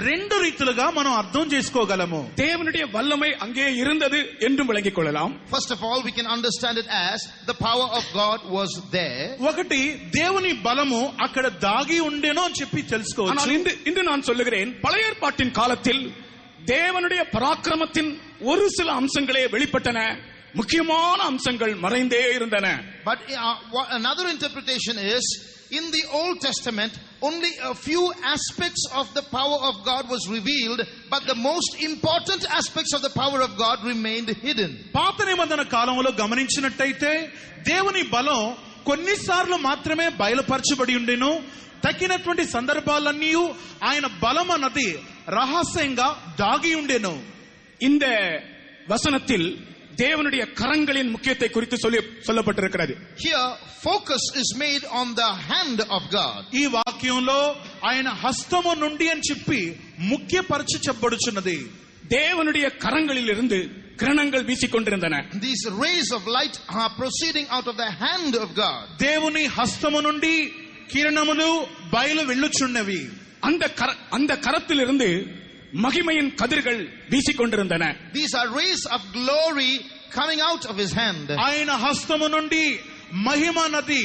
రెండు రీతిలుగా మనం అర్థం చేసుకోగలము. தேவனுடைய வல்லமை அங்கே இருந்தது என்றும் விளங்கிக் கொள்ளலாம். First of all, we can understand it as the power of God was there. ఒకటి దేవుని బలము అక్కడ దాగి ఉండేనో అని చెప్పి తెలుసుకోవచ్చు. ஆனால் இன்று நான் சொல்லுகிறேன், பழைய ஏற்பாட்டின் காலத்தில் தேவனுடைய பராக்கிரமத்தின் ஒரு சில அம்சங்களே வெளிப்பட்டன, முக்கியமான அம்சங்கள் மறைந்தே இருந்தன. But another interpretation is, in the Old Testament only a few aspects of the power of God was revealed, but the most important aspects of the power of God remained hidden. పాత నిబంధన కాలంలో గమనించినట్టయితే దేవుని బలం కొన్నిసార్లు మాత్రమే బయలుపరచబడి ఉండెను. తక్కినటువంటి సందర్భాలన్నీ ఆయన బలం అన్నది రహస్యంగా దాగి ఉండెను. இந்த வசனத்தில் தேவனுடைய கரங்களின் முக்கியத்தை குறித்து சொல்லப்பட்டிருக்கிறது. Here focus is made on the hand of God. ఈ వాక్యంలో ఆయన హస్తము నుండి అని చెప్పి ముఖ్యపరచి చెప్పబడుచున్నది. தேவனுடைய கரங்களிலிருந்து கிரணங்கள் வீசிக்கொண்டிருந்தன. These rays of light are proceeding out of the hand of God. దేవుని హస్తము నుండి కిరణములు బయలు వెళ్ళుచున్నవి. அந்த கரத்திலிருந்து மகிமையின் கதிர்கள் வீசிக்கொண்டிருந்தன. These are rays of glory coming out of his hand. ఆయన హస్తము నుండి మహిమ నది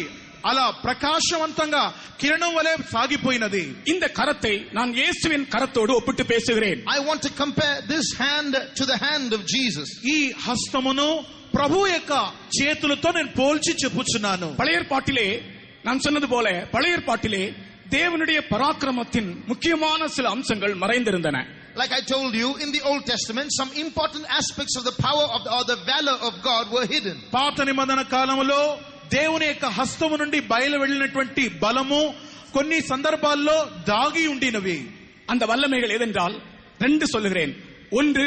అలా ప్రకాశవంతంగా కిరణం వలె సాగిపోయినది. இந்த கரத்தை நான் இயேசுவின் கரத்தோடு ஒப்பிட்டு பேசுகிறேன். I want to compare this hand to the hand of Jesus. ఈ హస్తమును ప్రభు యొక్క చేతులతో నేను పోల్చి చెప్పుచున్నాను. பழைய ஏற்பாட்டிலே நான் சொன்னது போல பழைய ஏற்பாட்டிலே தேவனுடைய பராக்கிரமத்தின் முக்கியமான சில அம்சங்கள் மறைந்திருந்தன. Like I told you, in the Old Testament some important aspects of the power of or the valor of God were hidden. పాత నిబంధన కాలంలో దేవుని యొక్క హస్తము నుండి బయలు వెళ్ళినటువంటి బలము కొన్ని సందర్భాల్లో దాగి ఉండినవి. அந்த வல்லமைகள் ஏதென்றால் ரெண்டு சொல்லுகிறேன். ஒன்று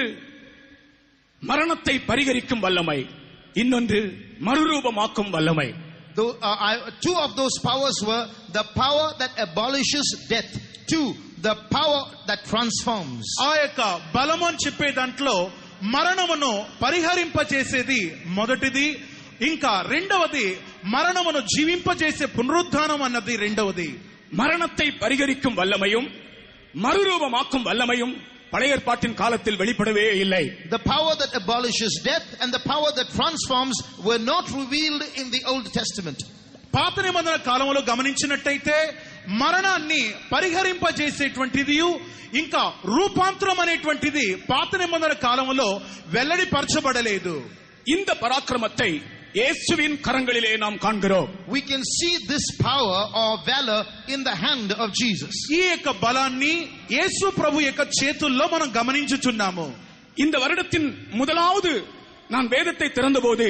மரணத்தை பரிகரிக்கும் வல்லமை, இன்னொன்று மறுரூபமாக்கும் வல்லமை. Two of those powers were the power that abolishes death. Two, the power that transforms. ఆ యొక్క బలము అని చెప్పే దాంట్లో మరణమును పరిహరింపచేసేది మొదటిది, ఇంకా రెండవది మరణమును జీవింపజేసే పునరుద్ధానం అన్నది రెండవది. மரணத்தை பரிகரிக்கும் வல்லமையும் மறுரூபமாக்கும் வல்லமையும் பழைய ஏற்பாட்டின் காலத்தில் வெளிப்படவே இல்லை. The power that abolishes death and the power that transforms were not revealed in the Old Testament. పాత నిబంధన కాలంలో గమనించినట్టయితే మరణాన్ని పరిహరింపజేసేటువంటిది ఇంకా రూపాంతరం అనేటువంటిది పాత నిబంధన కాలంలో వెల్లడిపరచబడలేదు. இந்த பராக்கிரமத்தை இயேசுவின் கரங்களிலே நாம் காண்கிறோம். We can see this power or valor in the hand of Jesus. ఈ యొక్క బలాన్ని యేసు ప్రభు యొక్క చేతుల్లో మనం గమనించుచున్నాము. இந்த வருடத்தின் முதலாவது நான் வேதத்தை திறந்தபோது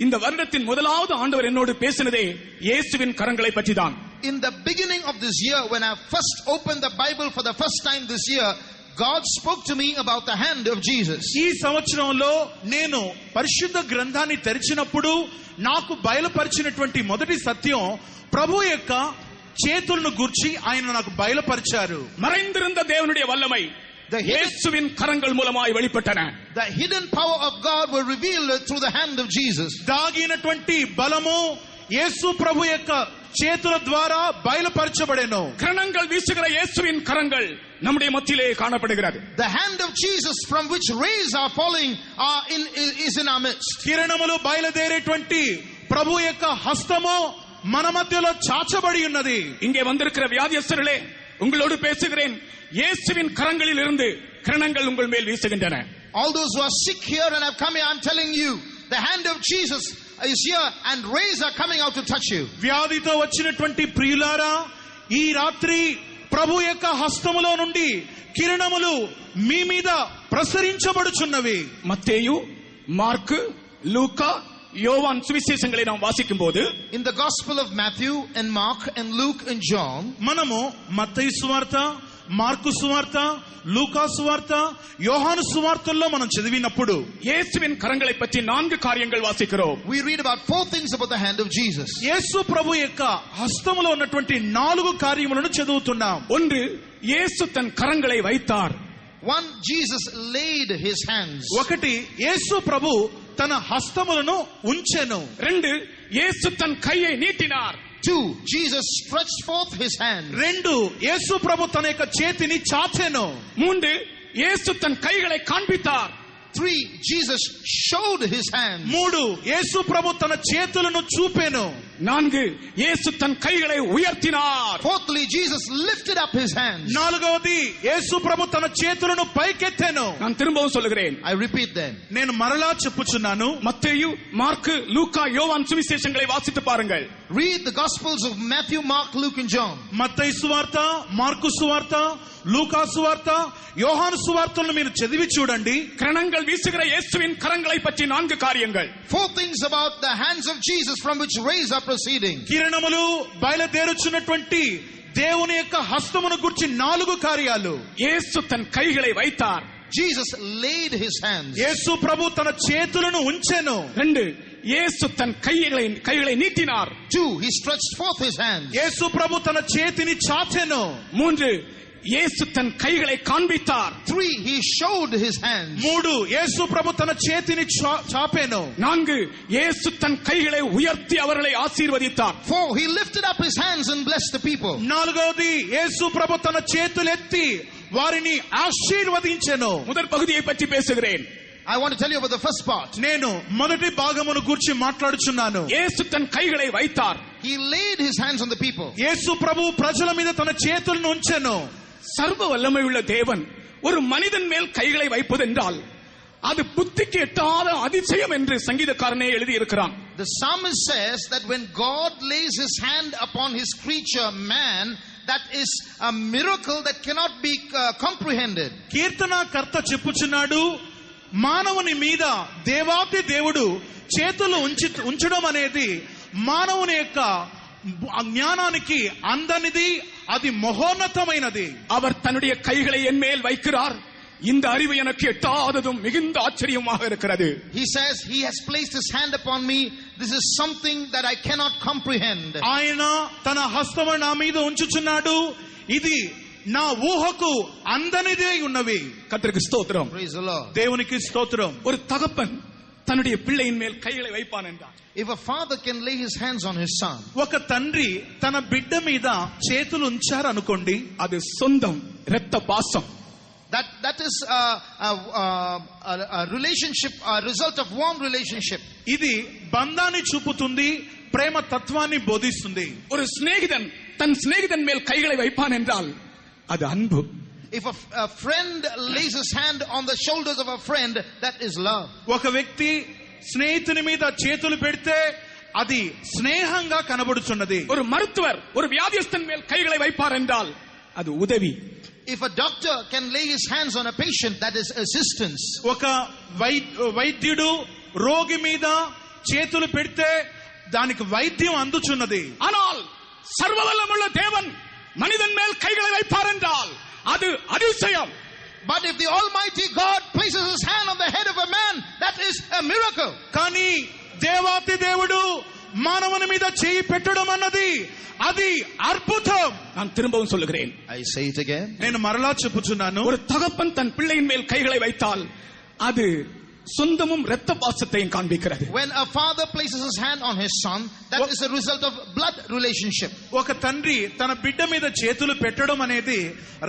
இந்த வருடத்தின் முதலாவது ஆண்டவர் என்னோடு பேசினதே இயேசுவின் கரங்களை பற்றிதான். In the beginning of this year, when I first opened the Bible for the first time this year, God spoke to me about the hand of Jesus. ఈ సంవత్సరంలో నేను పరిశుద్ధ గ్రంథాన్ని తెరిచినప్పుడు నాకు బయలుపరిచినటువంటి మొదటి సత్యం ప్రభు యొక్క చేతులను గూర్చి ఆయన నాకు బయలుపరిచారు. மறைந்திருந்த தேவனுடைய வல்லமை இயேசுவின் கரங்கள் மூலமாய் வெளிப்பட்டன. The hidden power of God were revealed through the hand of Jesus. దాగినటువంటి బలము యేసు ప్రభు యొక్క చేతుల ద్వారా బయలుపరచబడెను. கிரணங்கள் வீசுகிற இயேசுவின் கரங்கள் நம்முடைய மத்தியிலே காணப்படுகிறது. The hand of Jesus from which rays are falling is in our midst. కిరణములు బయలుదేరేటువంటి ప్రభు యొక్క హస్తము మన మధ్యలో చాచబడి ఉన్నది. இங்கே வந்திருக்கிற வியாதியஸ்தர்களே, உங்களோடு பேசுகிறேன். இயேசுவின் கரங்களில் இருந்து கிரணங்கள் உங்கள் மேல் வீசுகின்றன. All those who are sick here and have come here, I'm telling you, the hand of Jesus is here and rays are coming out to touch you. వ్యాధితో వచ్చినటువంటి ప్రియులారా, ఈ రాత్రి ప్రభు యొక్క హస్తములో నుండి కిరణములు మీ మీద ప్రసరించబడుచున్నవి. మత్తేయు, మార్కు, లూకా, యోవాన్ సువిశేషங்களை நாம் వాసిக்கும் పోదు in the gospel of Matthew and Mark and Luke and John, మనము మత్తయి సువార్త, మార్కు సువార్త, లూకా సువార్త, యోహాను సువార్తల్లో మనం చదివినప్పుడు இயேசுவின் கரங்களை பற்றி 4 காரியங்கள் வாசிக்கிறோம். we read about 4 things about the hand of Jesus. యేసు ప్రభు యొక్క హస్తములో ఉన్నటువంటి 4 కార్యములను చదువుతున్నాం. ஒன்று, இயேசு தன் கரங்களை வைத்தார். One, Jesus laid his hands. ఒకటి, యేసు ప్రభు తన హస్తములను ఉంచెను. 2, இயேசு தன் கையை நீட்டினார். 2, Jesus stretched forth his hand. 2, యేసు ప్రభు తన యొక్క చేతిని చాచెను. 3, இயேசு தன் கைகளை காண்பித்தார். 3, Jesus showed his hands. 3, యేసు ప్రభు తన చేతులను చూపెను. 4, இயேசு தன் கைகளை உயர்த்தினார். 4thly, Jesus lifted up his hands. 4వది, యేసు ప్రభు తన చేతులను పైకెత్తెను. நான் திரும்பவும் சொல்லுகிறேன். I repeat them. నేను మరలా చెప్పుచున్నాను. மத்தேயு, மார்க்கு, லூக்கா, யோவான் சுவிசேஷங்களை வாசித்து பாருங்கள். Read the Gospels of Matthew, Mark, Luke and John. మత్తయి సువార్త, మార్కు సువార్త, లూకా సువార్త, యోహాను సువార్తలను మీరు చదివి చూడండి. கிரணங்கள் வீசுகிற இயேசுவின் கரங்களை பற்றி 4 காரியங்கள். 4 things about the hands of Jesus from which rays are proceeding. కిరణములు బయలుదేరుచున్నటువంటి దేవుని యొక్క హస్తమును గురించి 4 కార్యాలు. இயேசு தன் கைகளை வைத்தார். Jesus laid his hands. యేసు ప్రభు తన చేతులను ఉంచెను. 2, இயேசு தன் கைகளை நீட்டினார். 2, he stretched forth his hands. యేసు ప్రభు తన చేతిని చాచెను. 3, இயேசு தன் கைகளை காண்பித்தார். 3, he showed his hands. 3, యేసు ప్రభు తన చేతిని చాపెను. 4, இயேசு தன் கைகளை உயர்த்தி அவர்களை ஆசீர்வதித்தார். 4, he lifted up his hands and blessed the people. 4వది, యేసు ప్రభు తన చేతులెత్తి వారిని ఆశీర్వదించెను. முதல் பகுதியை பற்றி பேசுகிறேன். I want to tell you about the first part. నేను మొదటి భాగమును గురించి మాట్లాడుచున్నాను. இயேசு தன் கைகளை வைத்தார். He laid his hands on the people. యేసు ప్రభు ప్రజల మీద తన చేతులను ఉంచెను. சர்வ வல்லமை உள்ள தேவன் ஒரு மனிதன் மேல் கைகளை வைப்பது என்றால் அது புத்திக்கு எட்டாத அதிசயம் என்று சங்கீதக்காரனே எழுதி இருக்கிறான். The psalmist says that when God lays his hand upon his creature man, that is a miracle that cannot be comprehended. కీర్తనకర్త చెప్పుచున్నాడు, మానవుని మీద దేవాతి దేవుడు చేతులు ఉంచడం అనేది మానవుని యొక్క జ్ఞానానికి అందనిది, అది మహోన్నతమైనది. அவர் தன்னுடைய கைகளை என் மேல் வைக்கிறார், இந்த அறிவு எனக்கு எட்டாததும் மிகுந்த ஆச்சரியமாக இருக்கிறது. He says, he has placed his hand upon me. This is something that I cannot comprehend. ఆయన తన హస్తము నా మీద ఉంచుచున్నాడు, ఇది నా ఊహకు అందనిదే ఉన్నవి. கர்த்தருக்கு ஸ்தோத்திரம். Praise the Lord. దేవునికి స్తోత్రం. ஒரு தகப்பன் தன்னுடைய பிள்ளையின் மேல் கைகளை வைப்பான் என்றார். If a father can lay his hands on his son, ఒక తండ్రి తన బిడ్డ మీద చేతులు ఉంచారు అనుకోండి, அது சொந்தம், இரத்த பாசம். that is a relationship, a result of warm relationship. ఇది బంధాన్ని చూపుతుంది, ప్రేమ తత్వాన్ని బోధిస్తుంది. ஒரு சிநேகிதன் தன் சிநேகிதன் மேல் கைகளை வைப்பான் என்றால் அது அன்பு. If a friend lays his hand on the shoulders of a friend, that is love. ఒక వ్యక్తి స్నేహితుని మీద చేతులు పెడితే అది స్నేహంగా కనబడుచున్నది. ஒரு மருத்துவர் ஒரு வியாதியஸ்தன் மேல் கைகளை வைப்பார் என்றால் அது உதவி. If a doctor can lay his hands on a patient, that is assistance. ఒక వైద్యుడు రోగి మీద చేతులు పెడితే దానికి వైద్యం అందుచున్నది. ஆனால் சர்வவல்லமுள்ள தேவன் மனிதன் மேல் கைகளை வைப்பார் என்றால் அது அதிசயம். But if the Almighty God places his hand on the head of a man, that is a miracle. కానీ దేవాతి దేవుడు మానవుని మీద చేయి పెట్టడం అన్నది అది అద్భుతం. நான் திரும்பவும் சொல்லுகிறேன், I say it again. నేను మరలా చెప్పుచున్నాను. ஒரு தகப்பன் தன் பிள்ளையின் மேல் கைகளை வைத்தால் அது சொந்தமும் இரத்த பாசத்தையும் காண்பிக்கிறது. When a father places his hand on his son, that is a result of blood relationship. ఒక తండ్రి తన బిడ్డ మీద చేతులు పెట్టడం అనేది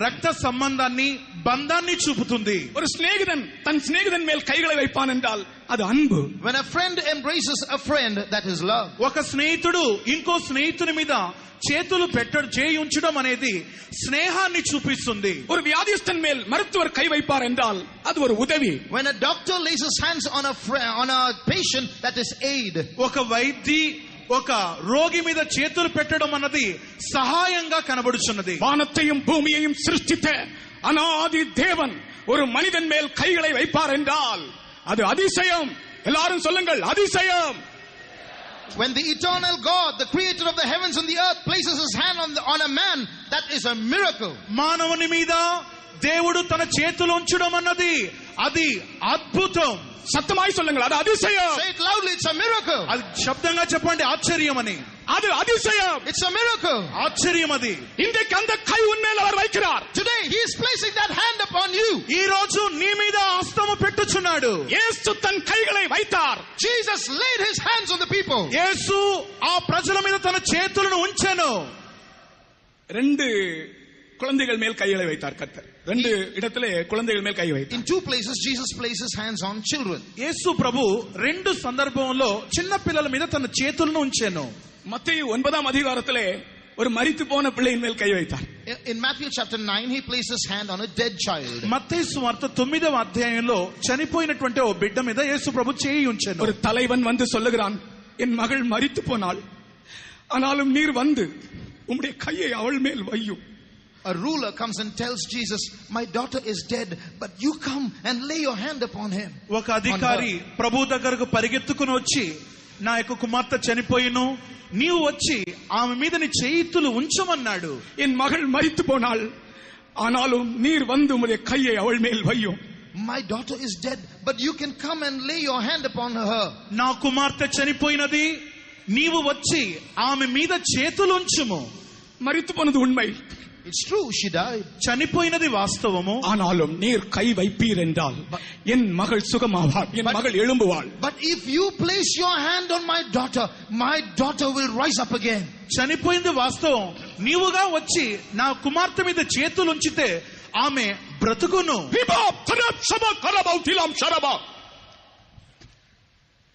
రక్త సంబంధాన్ని, బంధాన్ని చూపుతుంది. ஒரு சிநேகிதன் தன் சிநேகிதன் மேல் கைகளை வைப்பான் என்றால் அது அன்பு. When a friend embraces a friend, that is love. ఒక స్నేహితుడు ఇంకో స్నేహితుని మీద చేతులు చేయి ఉంచడం అనేది స్నేహాన్ని చూపిస్తుంది. ஒரு வியாதியஸ்தன் மேல் மருத்துவர் கை வைப்பார் என்றால் அது ஒரு உதவி. When a doctor lays his hands on a patient, that is aid. ఒక వైద్య ఒక రోగి మీద చేతులు పెట్టడం అన్నది సహాయంగా కనబడుచున్నది. வானத்தையும் பூமியையும் சிருஷ்டித்த அநாதி தேவன் ஒரு மனிதன் மேல் கைகளை வைப்பார் என்றால் அது அதிசயம். எல்லாரும் சொல்லுங்கள், அதிசயம். When the eternal God, the creator of the heavens and the earth, places his hand on a man, that is a miracle. మానవుని మీద దేవుడు తన చేతులు ఉంచడం అన్నది అది అద్భుతం. சத்தமாய் சொல்லுங்கள், அது அதிசயம். Say it loudly, it's a miracle. అది శబ్దంగా చెప్పండి, ఆశ్చర్యం అని. அது அதிசயம். It's a miracle. ఆశ్చర్యం అది. இன்றைக்கு அந்த கை உன்மேல் அவர் வைக்கிறார். Today he is placing that hand upon you. ఈ రోజు నీ మీద హస్తము పెట్టుచున్నాడు. యేసు தன் கைகளை வைத்தார். Jesus laid his hands on the people. యేసు ఆ ప్రజల మీద తన చేతులను ఉంచెను. ரெண்டு குழந்தைகள் மேல் கைகளை வைத்தார் கர்த்தர். ரெண்டு இடத்திலே குழந்தைகள் மேல் கை வைத்தார். In two places Jesus places hands on children. యేసు ప్రభు రెండు సందర్భంలో చిన్న పిల్లల మీద తన చేతులను ఉంచెను. மத்தேயு 9ஆம் அதிகாரத்திலே ஒரு மரித்து போன பிள்ளையின் மேல் கை வைத்தார். In Matthew chapter 9 he places his hand on a dead child. మత్తయి సువార్త 9వ అధ్యాయంలో చనిపోయినటువంటి ఓ బిడ్డ మీద యేసు ప్రభు చేయి ఉంచెను. ஒரு தலைவன் வந்து சொல்லுகிறான், என் மகள் மரித்து போனாள், ஆனாலும் நீர் வந்து உம்முடைய கையை அவள் மேல் வையும். A ruler comes and tells Jesus, my daughter is dead, but you come and lay your hand upon him. ఒక అధికారి ప్రభు దగ్గరకు పరిగెత్తుకుని వచ్చి, నా యొక్క కుమార్తె చనిపోయిను, నీవు వచ్చి ఆమె మీద నీ చేతులు ఉంచమన్నాడు. என் மகள் மரித்து போனாள், ஆனாலும் நீர் வந்து உம்முடைய கையை அவள் மேல் வையும். My daughter is dead, but you can come and lay your hand upon her. నా కుమార్తె చనిపోయినది, నీవు వచ్చి ఆమె మీద చేతులు ఉంచుము. மரித்து போனது உண்மை, It's true, she died. చనిపోయినది వాస్తవము. ஆனாலும் நீர் கை வைப்பீர் என்றால் என் மகள் சுகமாவாள், என் மகள் எழும்புவாள். But if you place your hand on my daughter will rise up again. చనిపోయింది వాస్తవం. నీవుగా వచ్చి నా కుమార్తె మీద చేతులు ఉంచితే ఆమె బ్రతుకును.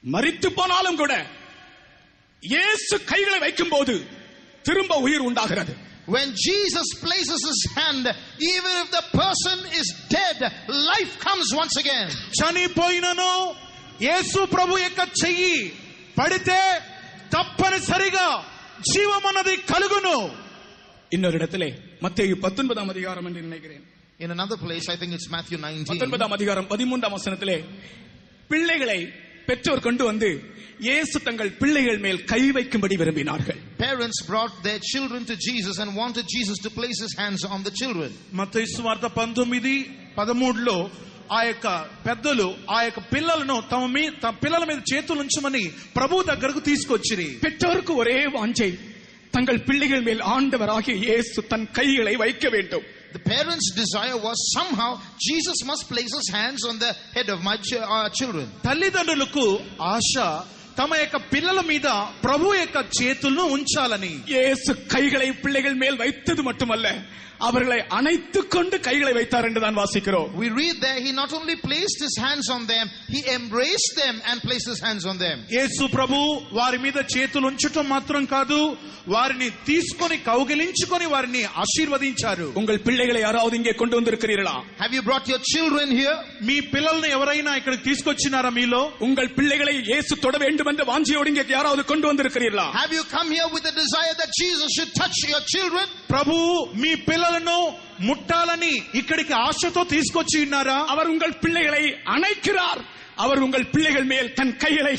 மரித்து போனாலும் கூட இயேசு கைகளை வைக்கும் போது திரும்ப உயிர் உண்டாகிறது. When Jesus places his hand, even if the person is dead, life comes once again. చనిపోయినను యేసు ప్రభు యొక్క చెయ్యి పడితే తప్పనిసరిగా జీవమన్నది కలుగును. இன்னொரு இடத்திலே மத்தேயு 19ஆம் அதிகாரம் என்று நினைக்கிறேன். In another place, I think it's Matthew 19. 19ஆம் அதிகாரம் 13ஆம் வசனத்திலே பிள்ளைகளை பெற்றோர் கொண்டு வந்து இயேசு தங்கள் பிள்ளைகள் மேல் கை வைக்கும்படி விரும்பினார்கள். Parents brought their children to Jesus and wanted Jesus to place his hands on the children. మత్తయి సువార్త 19 13లో ఆ యొక్క పెద్దలు ఆ యొక్క పిల్లలను తమ పిల్లల మీద చేతులు ఉంచమని ప్రభు దగ్గరకు తీసుకొచ్చిరి. பெற்றோருக்கு ஒரே வாஞ்சை, தங்கள் பிள்ளைகள் மேல் ஆண்டவராகிய இயேசு தன் கைகளை வைக்க வேண்டும். The parents' desire was somehow Jesus must place his hands on the head of my children. తల్లిదండ్రులకు ఆశ తమ యొక్క పిల్లల మీద ప్రభు యొక్క చేతులను ఉంచాలని. இயேசு கைகளை பிள்ளைகள் மேல் வைத்தது மட்டுமல்ல, அவர்களை அணைத்துக் கொண்டு கைகளை வைத்தார் என்று தான் வாசிக்கிறோம். We read there he not only placed his hands on them, he embraced them and placed his hands on them. యేసు ప్రభు వారి మీద చేతులు ఉంచటం మాత్రం కాదు, వారిని తీసుకొని కౌగిలించుకొని వారిని ఆశీర్వదించారు. உங்கள் பிள்ளைகளை யாராவது இங்கே கொண்டு வந்திருக்கிறீர்களா? Have you brought your children here? మీ పిల్లల్ని ఎవరైనా ఇక్కడికి తీసుకొచ్చినారా మీలో? உங்கள் பிள்ளைகளை இயேசு தொட வேண்டும் என்ற வாஞ்சையோடு இங்கே யாராவது கொண்டு வந்திருக்கிறீர்களா? Have you come here with the desire that Jesus should touch your children? ప్రభు మీ పిల్లలను ముట్టాలని ఇక్కడికి ఆశతో తీసుకొచ్చి ఉన్నారా? அவர் உங்கள் பிள்ளைகளை அணைக்கிறார், அவர் உங்கள் பிள்ளைகள் மேல் தன் கைகளை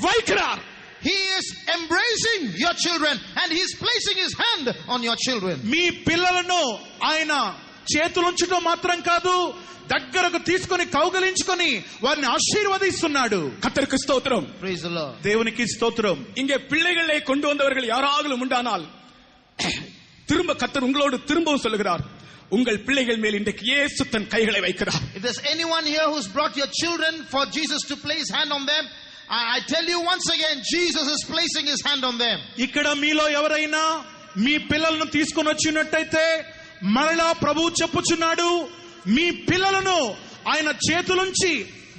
வைக்கிறார். He is embracing your children and he is placing his hand on your children. మీ పిల్లలను ఆయన చేతులుంచడం మాత్రం కాదు, దగ్గరకు తీసుకొని కౌగలించుకొని వారిని ఆశీర్వదిస్తున్నాడు. கர்த்தருக்கு ஸ்தோத்திரம். Praise the Lord. దేవునికి స్తోత్రం. இங்கே பிள்ளைகளை கொண்டு வந்தவர்கள் யாராவது உண்டானால் திரும்ப கர்த்தர் உங்களோடு திரும்பவும் சொல்லுகிறார், உங்கள் பிள்ளைகள் மேல் இன்றைக்கு இயேசு தன் கைகளை வைக்கிறார். If there's anyone here who's brought your children for Jesus to place hand on them, I tell you once again, Jesus is placing his hand on them. ఇక్కడ మీలో ఎవరైనా మీ పిల్లలను తీసుకొని వచ్చినట్టయితే మరలా ప్రభువు చెప్పుచున్నాడు, మీ పిల్లలను ఆయన చేతులుంచి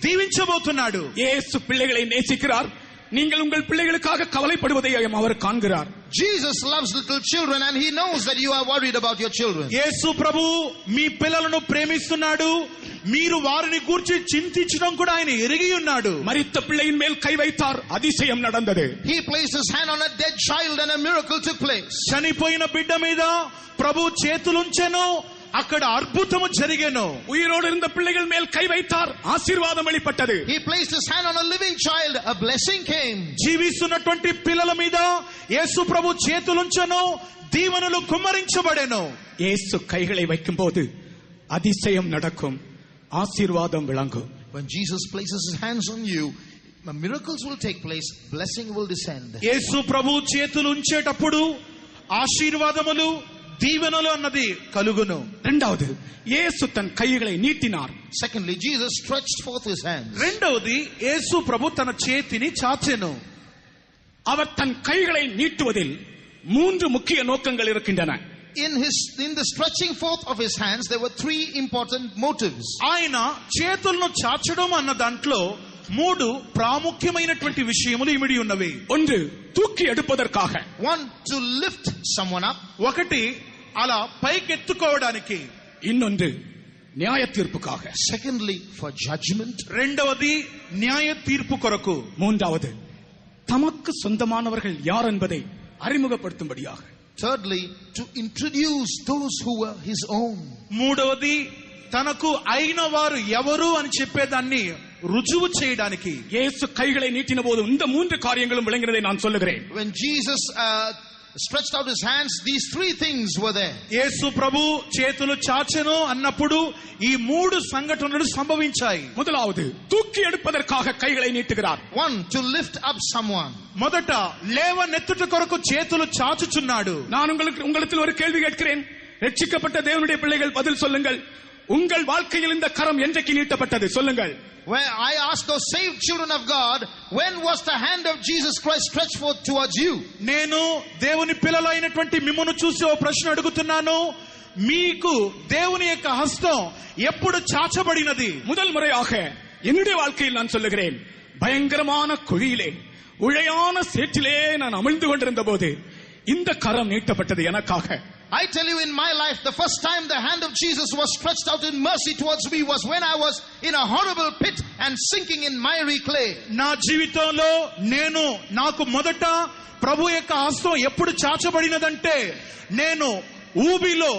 దీవించబోతున్నాడు. இயேசு பிள்ளைகளை நேசிக்கிறார். நீங்கள் உங்கள் பிள்ளைகளுக்காக கவலைப்படுவதை அவர் காண்கிறார். Jesus loves little children and he knows that you are worried about your children. యేసు ప్రభు మీ పిల్లలను ప్రేమిస్తున్నాడు, మీరు వారిని గూర్చి చింతించడం కూడా ఆయన ఎరిగి ఉన్నాడు. மரித்த பிள்ளையின் மேல் கை வைத்தார், அதிசயம் நடந்தது. He placed his hand on a dead child and a miracle took place. చనిపోయిన బిడ్డ మీద ప్రభు చేతులుంచెను, అక్కడ అద్భుతము జరిగెను. உயிரோடு இருந்த பிள்ளைகள் மேல் கை வைத்தார், ஆசీర్వాదం வெளிப்பட்டது. He placed his hand on a living child, a blessing came. జీవిస్తున్నటువంటి పిల్లల మీద యేసు ప్రభు చేతులుంచెను, దీవెనలు కుమ్మరించబడెను. இயேசு கைகளை வைக்கும்போது அதிசயம் நடக்கும், ஆசீர்வாதம் விளங்கும். When Jesus places his hands on you, miracles will take place, blessing will descend. యేసు ప్రభు చేతులు ఉంచేటప్పుడు ఆశీర్వాదములు దీవెనలు అన్నది కలుగును. இரண்டாவது, இயேசு தன் கைகளை நீட்டினார். Secondly, Jesus stretched forth his hands. రెండవది యేసు ప్రభు తన చేతిని చాచెను. அவர் தன் கைகளை நீட்டுவதில் மூன்று முக்கிய நோக்கங்கள் இருக்கின்றன. In the stretching forth of his hands, there were three important motives. ఆయన చేతులను చాచడం అన్న దాంట్లో మూడు ప్రాముఖ్యమైనటువంటి విషయములు ఇమిడి ఉన్నవి. ஒன்று, தூக்கி எடுப்பதற்காக. One, to lift someone up. ఒకటి, అలా పైకెత్తుకోవడానికి. இன்னொன்று, న్యాయ తీర్పుக்காக. Secondly, for judgment. రెండవది, న్యాయ తీర్పు కొరకు. மூன்றாவது, தமக்கு சொந்தமானவர்கள் யார் என்பதை அறிமுகப்படுத்தும்படியாக. Thirdly, to introduce those who were his own. మూడవది, తనకు అయిన వారు ఎవరు అని చెప్పేదాన్ని రుజువు చేయడానికి. இயேசு கைகளை நீட்டின போது இந்த மூன்று காரியங்களும் விளங்கினதை நான் சொல்லுகிறேன். When Jesus stretched out his hands, these three things were there. యేసు ప్రభు చేతులు చాచెను అన్నప్పుడు ఈ మూడు సంఘటనలు సంభవించాయి. முதலாவது, தூக்கி எடுப்பதற்காக கைகளை நீட்டுகிறார். One, to lift up someone. మొదట లేవనెత్తుట కొరకు చేతులు చాచుచున్నాడు. நான் உங்களிடத்தில் ஒரு கேள்வி கேட்கிறேன். ரட்சிக்கப்பட்ட தேவனுடைய பிள்ளைகள் பதில் சொல்லுங்கள். உங்கள் வாழ்க்கையில் இந்த கரம் என்றைக்கு நீட்டப்பட்டது? சொல்லுங்கள். Where I ask those saved children of God, when was the hand of Jesus Christ stretched forth towards you? నేను దేవుని పిల్లలైనటువంటి మిమ్మును చూసి ఓ ప్రశ్న అడుగుతున్నాను. మీకు దేవుని యొక్క హస్తం ఎప్పుడు చాచబడినది? முதல் முறையாக என்னுடைய வாழ்க்கையில் நான் சொல்லுகிறேன், பயங்கரமான குழியிலே உழையான சேற்றிலே நான் அமிழ்ந்து கொண்டிருந்த போது இந்த கரம் நீட்டப்பட்டது எனக்காக. I tell you, in my life, the first time the hand of Jesus was stretched out in mercy towards me was when I was in a horrible pit and sinking in miry clay. నా జీవితంలో నాకు మొదట ప్రభు యొక్క హస్తం ఎప్పుడు చాచబడినదంటే నేను ఊబిలో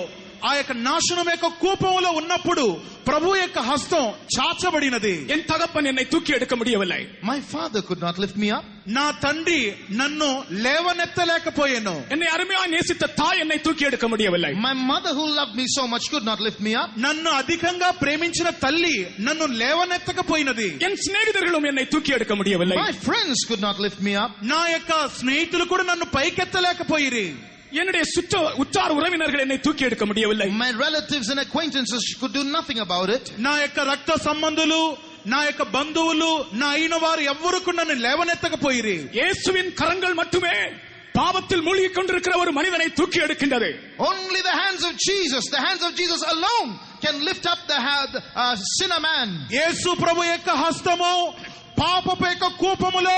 ఆ యొక్క నాశనం యొక్క కూపంలో ఉన్నప్పుడు ప్రభు యొక్క హస్తం చాచబడినది. என் தகப்பன் என்னை தூக்கி எடுக்க முடியவில்லை. My father could not lift me up. నా తండ్రి నన్ను లేవనెత్తలేకపోయాను. என்னை அருமையாய் நேசித்த தாய் என்னை தூக்கி எடுக்க முடியவில்லை. My mother who loved me so much could not lift me up. నన్ను అధికంగా ప్రేమించిన తల్లి నన్ను లేవనెత్తకపోయినది. என் சிநேகிதர்களும் என்னை தூக்கி எடுக்க முடியவில்லை. My friends could not lift me up. నా యొక్క స్నేహితులు కూడా నన్ను పైకెత్తలేకపోయిరి. என்னுடைய உற்றார் உறவினர்கள் என்னை தூக்கி எடுக்க முடியவில்லை. My relatives and acquaintances could do nothing about it. నా యొక్క రక్త సంబంధులు, నా యొక్క బంధువులు, నా అయిన వారు ఎవ్వరు కూడా నన్ను లేవనెత్తకపోయిరి. இயேசுவின் கரங்கள் மட்டுமே பாவத்தில் மூழ்கிக் கொண்டிருக்கிற ஒரு மனிதனை தூக்கி எடுக்கின்றது. Only the hands of Jesus alone can lift up the sinner man. యేసు ప్రభు యొక్క హస్తము పాపపు యొక్క కూపములో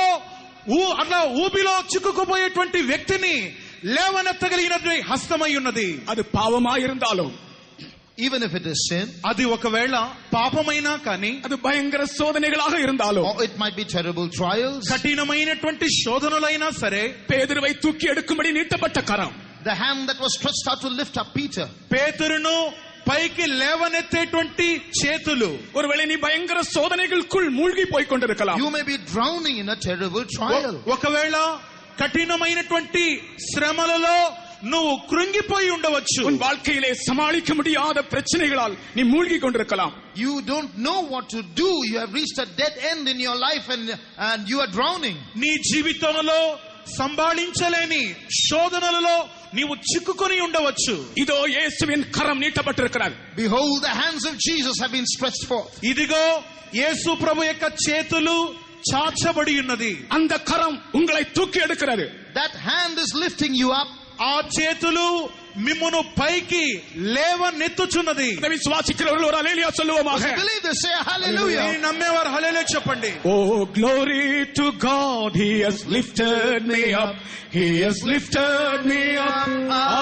అట్లా ఊబిలో చిక్కుకుపోయేటువంటి వ్యక్తిని లేవనెత్తగలిగినటువంటి హస్తమై ఉన్నది. அது பாவமாயிருந்தாலும், Even if it is sin, అది ఒకవేళ పాపమైనా కానీ, அது பயங்கர சோதனைகளாக இருந்தாலும், or it might be terrible trials, కఠినమైనటువంటి శోధనలైనా సరే, பேதுருவை தூக்கி எடுக்கும்படி நீட்டப்பட்ட கரம், the hand that was stretched out to lift up Peter, పేతురును పైకి లేవనెత్తేటువంటి చేతులు. ஒருவேளை நீ பயங்கர சோதனைகளுக்குள் மூழ்கி போய் கொண்டிருக்கலாம். you may be drowning in a terrible trial. ఒకవేళ కఠినమైనటువంటి శ్రమలలో నువ్వు కృంగిపోయి ఉండవచ్చు. உன் வாழ்க்கையிலே சமாளிக்க முடியாத பிரச்சனைகளால் நீ மூழ்கி கொண்டிருக்கலாம். You don't know what to do. You have reached a dead end in your life and you are drowning. నీ జీవితంలో సంభాళించలేని శోధనలలో నీవు చిక్కుకొని ఉండవచ్చు. இதோ இயேசுவின் கரம் நீட்டப்பட்டிருக்கிறது. Behold, the hands of Jesus have been stretched forth. ఇదిగో యేసు ప్రభు యొక్క చేతులు చాచబడి ఉన్నది. அந்த கரம் உங்களை தூக்கி எடுக்கிறது. That hand is lifting you up. ఆ చేతులు మిమ్మును పైకి లేవనెత్తుచున్నది. விசுவாசிக்கிறவர்கள் ஒரு அல்லேலூயா சொல்லுவோமாக. If you believe this, say hallelujah. మీరు నమ్మేవారు హల్లెలూయా చెప్పండి. Oh, glory to God, He has lifted me up. He has lifted me up.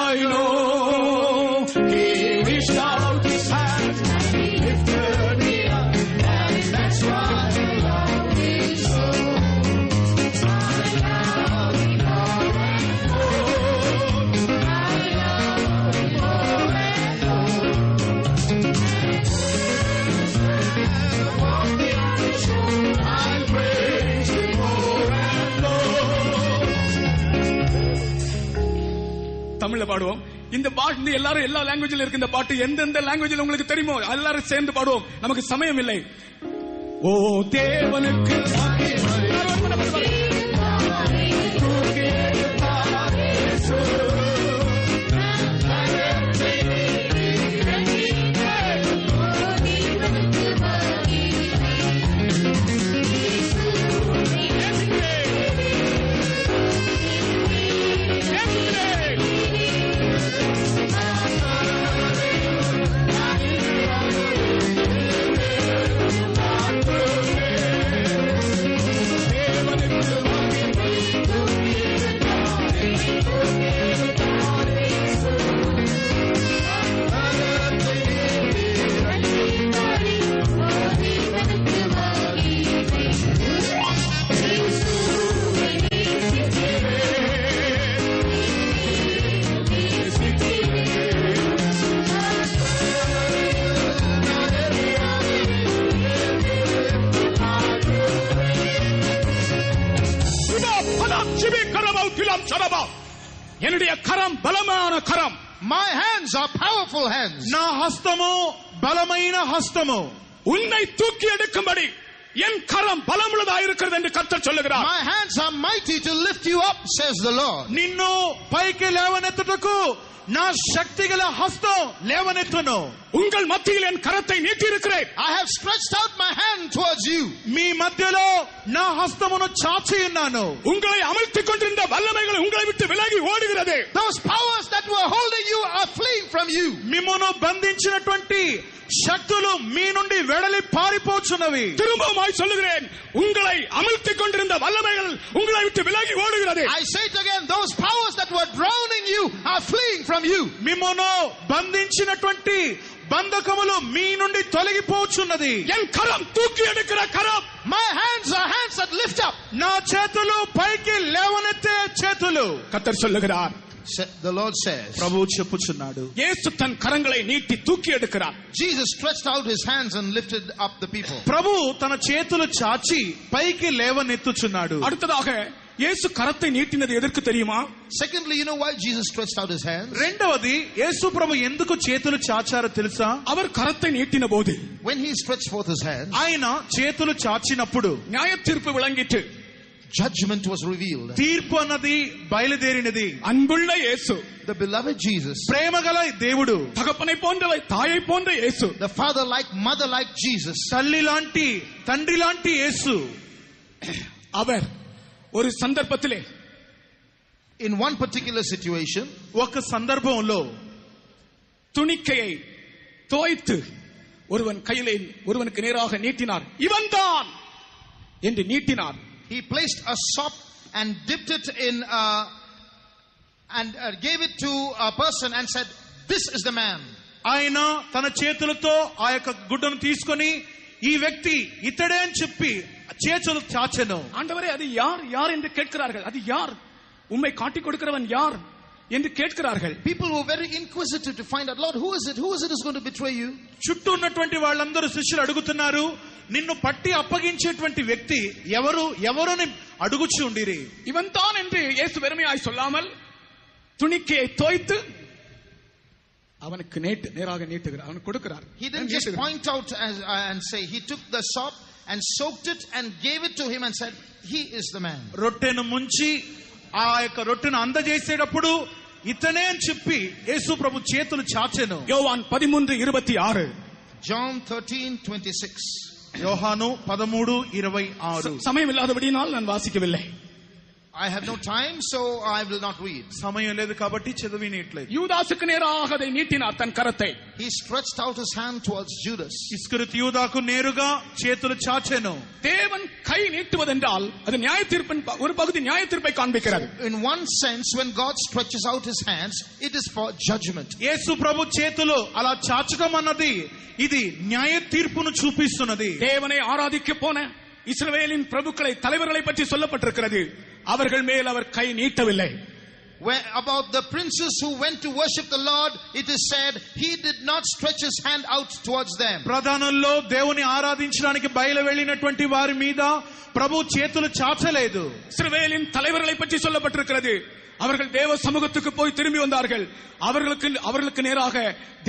I know He reached out His hand and He lifted me up. And that's why I love Him so. தமிழ்ல பாடுவோம். இந்த பாட்டு எல்லாரும் எல்லா லாங்குவேஜ்ல இருக்கு. இந்த பாட்டு எந்தெந்த லாங்குவேஜ்ல உங்களுக்கு தெரியுமோ எல்லாரும் சேர்ந்து பாடுவோம். நமக்கு சமயம் இல்லை. ஓ தேவனுக்கு என்னுடைய கரம் பலமான கரம். My hands are powerful hands. నా హస్తము బలమైన హస్తము. உன்னை தூக்கி எடுக்கும்படி என் கரம் பலமுள்ளதாயிருக்கிறது என்று கர்த்தர் சொல்லுகிறார். My hands are mighty to lift you up, says the Lord. నిన్ను పైకి లేవనెత్తుటకు నా శక్తిగల హస్తం లేవనెత్తును. உங்கள் மத்தியில் என் கரத்தை நீட்டி இருக்கிறேன். I have stretched out my hand towards you. మీ మధ్యలో నా హస్తమును చాచి ఉన్నాను. உங்களை அமர்த்திக் கொண்டிருந்த வல்லமைகள் உங்களை விட்டு விலகி ஓடுகிறது. Those powers that were holding you are fleeing from you. మిమ్మును బంధించినటువంటి శక్తులు మీ నుండి వెడలి పారిపోచున్నవి. திரும்பவும் சொல்லுகிறேன், உங்களை அமர்த்திக் கொண்டிருந்த வல்லமைகள் உங்களை விட்டு விலகி ஓடுகிறது. I say it again, those powers that were drowning you are fleeing from you. మిమ్మును బంధించినటువంటి బంధకములు మీ నుండి తొలగిపోచున్నది. என் கரம் தூக்கி எடுக்கிற கரம். My hands are hands that lift up. నా చేతులు పైకి లేవనెత్తే చేతులు. கர்த்தர் சொல்லுகிறார், The Lord says, ప్రభువు చెప్పుచున్నాడు, இயேசு தன் கரங்களை நீட்டி தூக்கி எடுக்கிறார். Jesus stretched out his hands and lifted up the people. ప్రభు తన చేతులు చాచి పైకి లేవనెత్తుచున్నాడు. அடுத்ததாக இயேசு கரத்தை நீட்டினது எதற்கு தெரியுமா? Secondly, you know why Jesus stretched out his hands? రెండవది, యేసు ప్రభు ఎందుకు చేతులు చాచారో తెలుసా? அவர் கரத்தை நீட்டின போது, When he stretched forth his hands, ఆయన చేతులు చాచినప్పుడు நியாய தீர்ப்பு விளங்கிட்டு, judgment was revealed. తీర్పు అన్నది బయలుదేరినది. அன்புள்ள இயேசு, The beloved Jesus, ప్రేమగల దేవుడు, தகப்பனை போன்றவை தாயை போன்ற இயேசு, the father like, mother like Jesus, తల్లి లాంటి తండ్రి లాంటి యేసు, அவர் ஒரு சந்தர்ப்பத்திலே in one particular situation, ఒక సందర్భంలో துணிக்கையை தோய்த்து ஒருவன் கையிலே ஒருவனுக்கு நேராக நீட்டினார். இவன்தான் என்று நீட்டினார். he placed a sop and dipped it in and gave it to a person and said, "This is the man." ఆయన తన చేతులతో ఆ యొక్క గుడ్డను తీసుకొని ఈ వ్యక్తి ఇతడే అని చెప్పి చేతులు చాచెను. ஆண்டவரே, அது யார் யார் என்று கேட்கிறார்கள். அது யார், உம்மை காட்டிக் கொடுக்கிறவன் யார் என்று கேட்கிறார்கள். People were very inquisitive to find out, Lord, who is it who's going to betray you? చుట్టూ ఉన్నటువంటి వాళ్ళందరూ శిష్యులు అడుగుతున్నారు, నిన్ను పట్టి అప్పగించేటువంటి వ్యక్తి ఎవరుని అడుగుచు ఉండిరి. இவன் தான் என்று இயேசு வெறுமையாய் சொல்லாமல் துணிக்கையை தோய்த்து அவனுக்கு நேராக நீட்டுகிறார், அவனுக்கு கொடுக்கிறார். He didn't just point out and say, he took the sop and soaked it and gave it to him and said, "He is the man." రొట్టెను ముంచి ఆ యొక్క రొట్టెను అందజేసేటప్పుడు ఇతనే అని చెప్పి యేసు ప్రభు చేతులు చాచెను. யோவான் 13:26. John 13:26. యోహాను 13:26. சமயம் இல்லாதபடியால் நான் வாசிக்கவில்லை. I have no time, so I will not read. సమయం లేదు కాబట్టి చదివినట్లేదు. யூதாசுக்கு நேராக அதை நீட்டினார் தன் கரத்தை. He stretched out his hand towards Judas. ఇస్కరియోతు యూదాకు నేరుగా చేతులు చాచెను. தேவன் கை நீட்டுவதென்றால் அது நியாய தீர்ப்பின் ஒரு பகுதி, நியாய தீர்ப்பை காண்பிக்கிறது. In one sense, when God stretches out his hands, it is for judgment. యేసు ప్రభు చేతులు అలా చాచడం అన్నది ఇది న్యాయ తీర్పును చూపిస్తున్నది. தேவனை ஆராதிக்க போன இஸ்ரவேலின் பிரபுக்களை, தலைவர்களை பற்றி சொல்லப்பட்டிருக்கிறது. அவர்கள் மேல் அவர் கை நீட்டவில்லை. Where about the princes who went to worship the Lord, it is said he did not stretch his hand out towards them. ప్రధానుల్లో దేవుని ఆరాధించడానికి బయలు వెళ్ళినటువంటి వారి మీద ప్రభు చేతులు చాచలేదు. இஸ்ரவேலின் தலைவர்களை பற்றி சொல்லப்பட்டிருக்கிறது. அவர்கள் தேவ சமூகத்துக்கு போய் திரும்பி வந்தார்கள். அவர்களுக்கு நேராக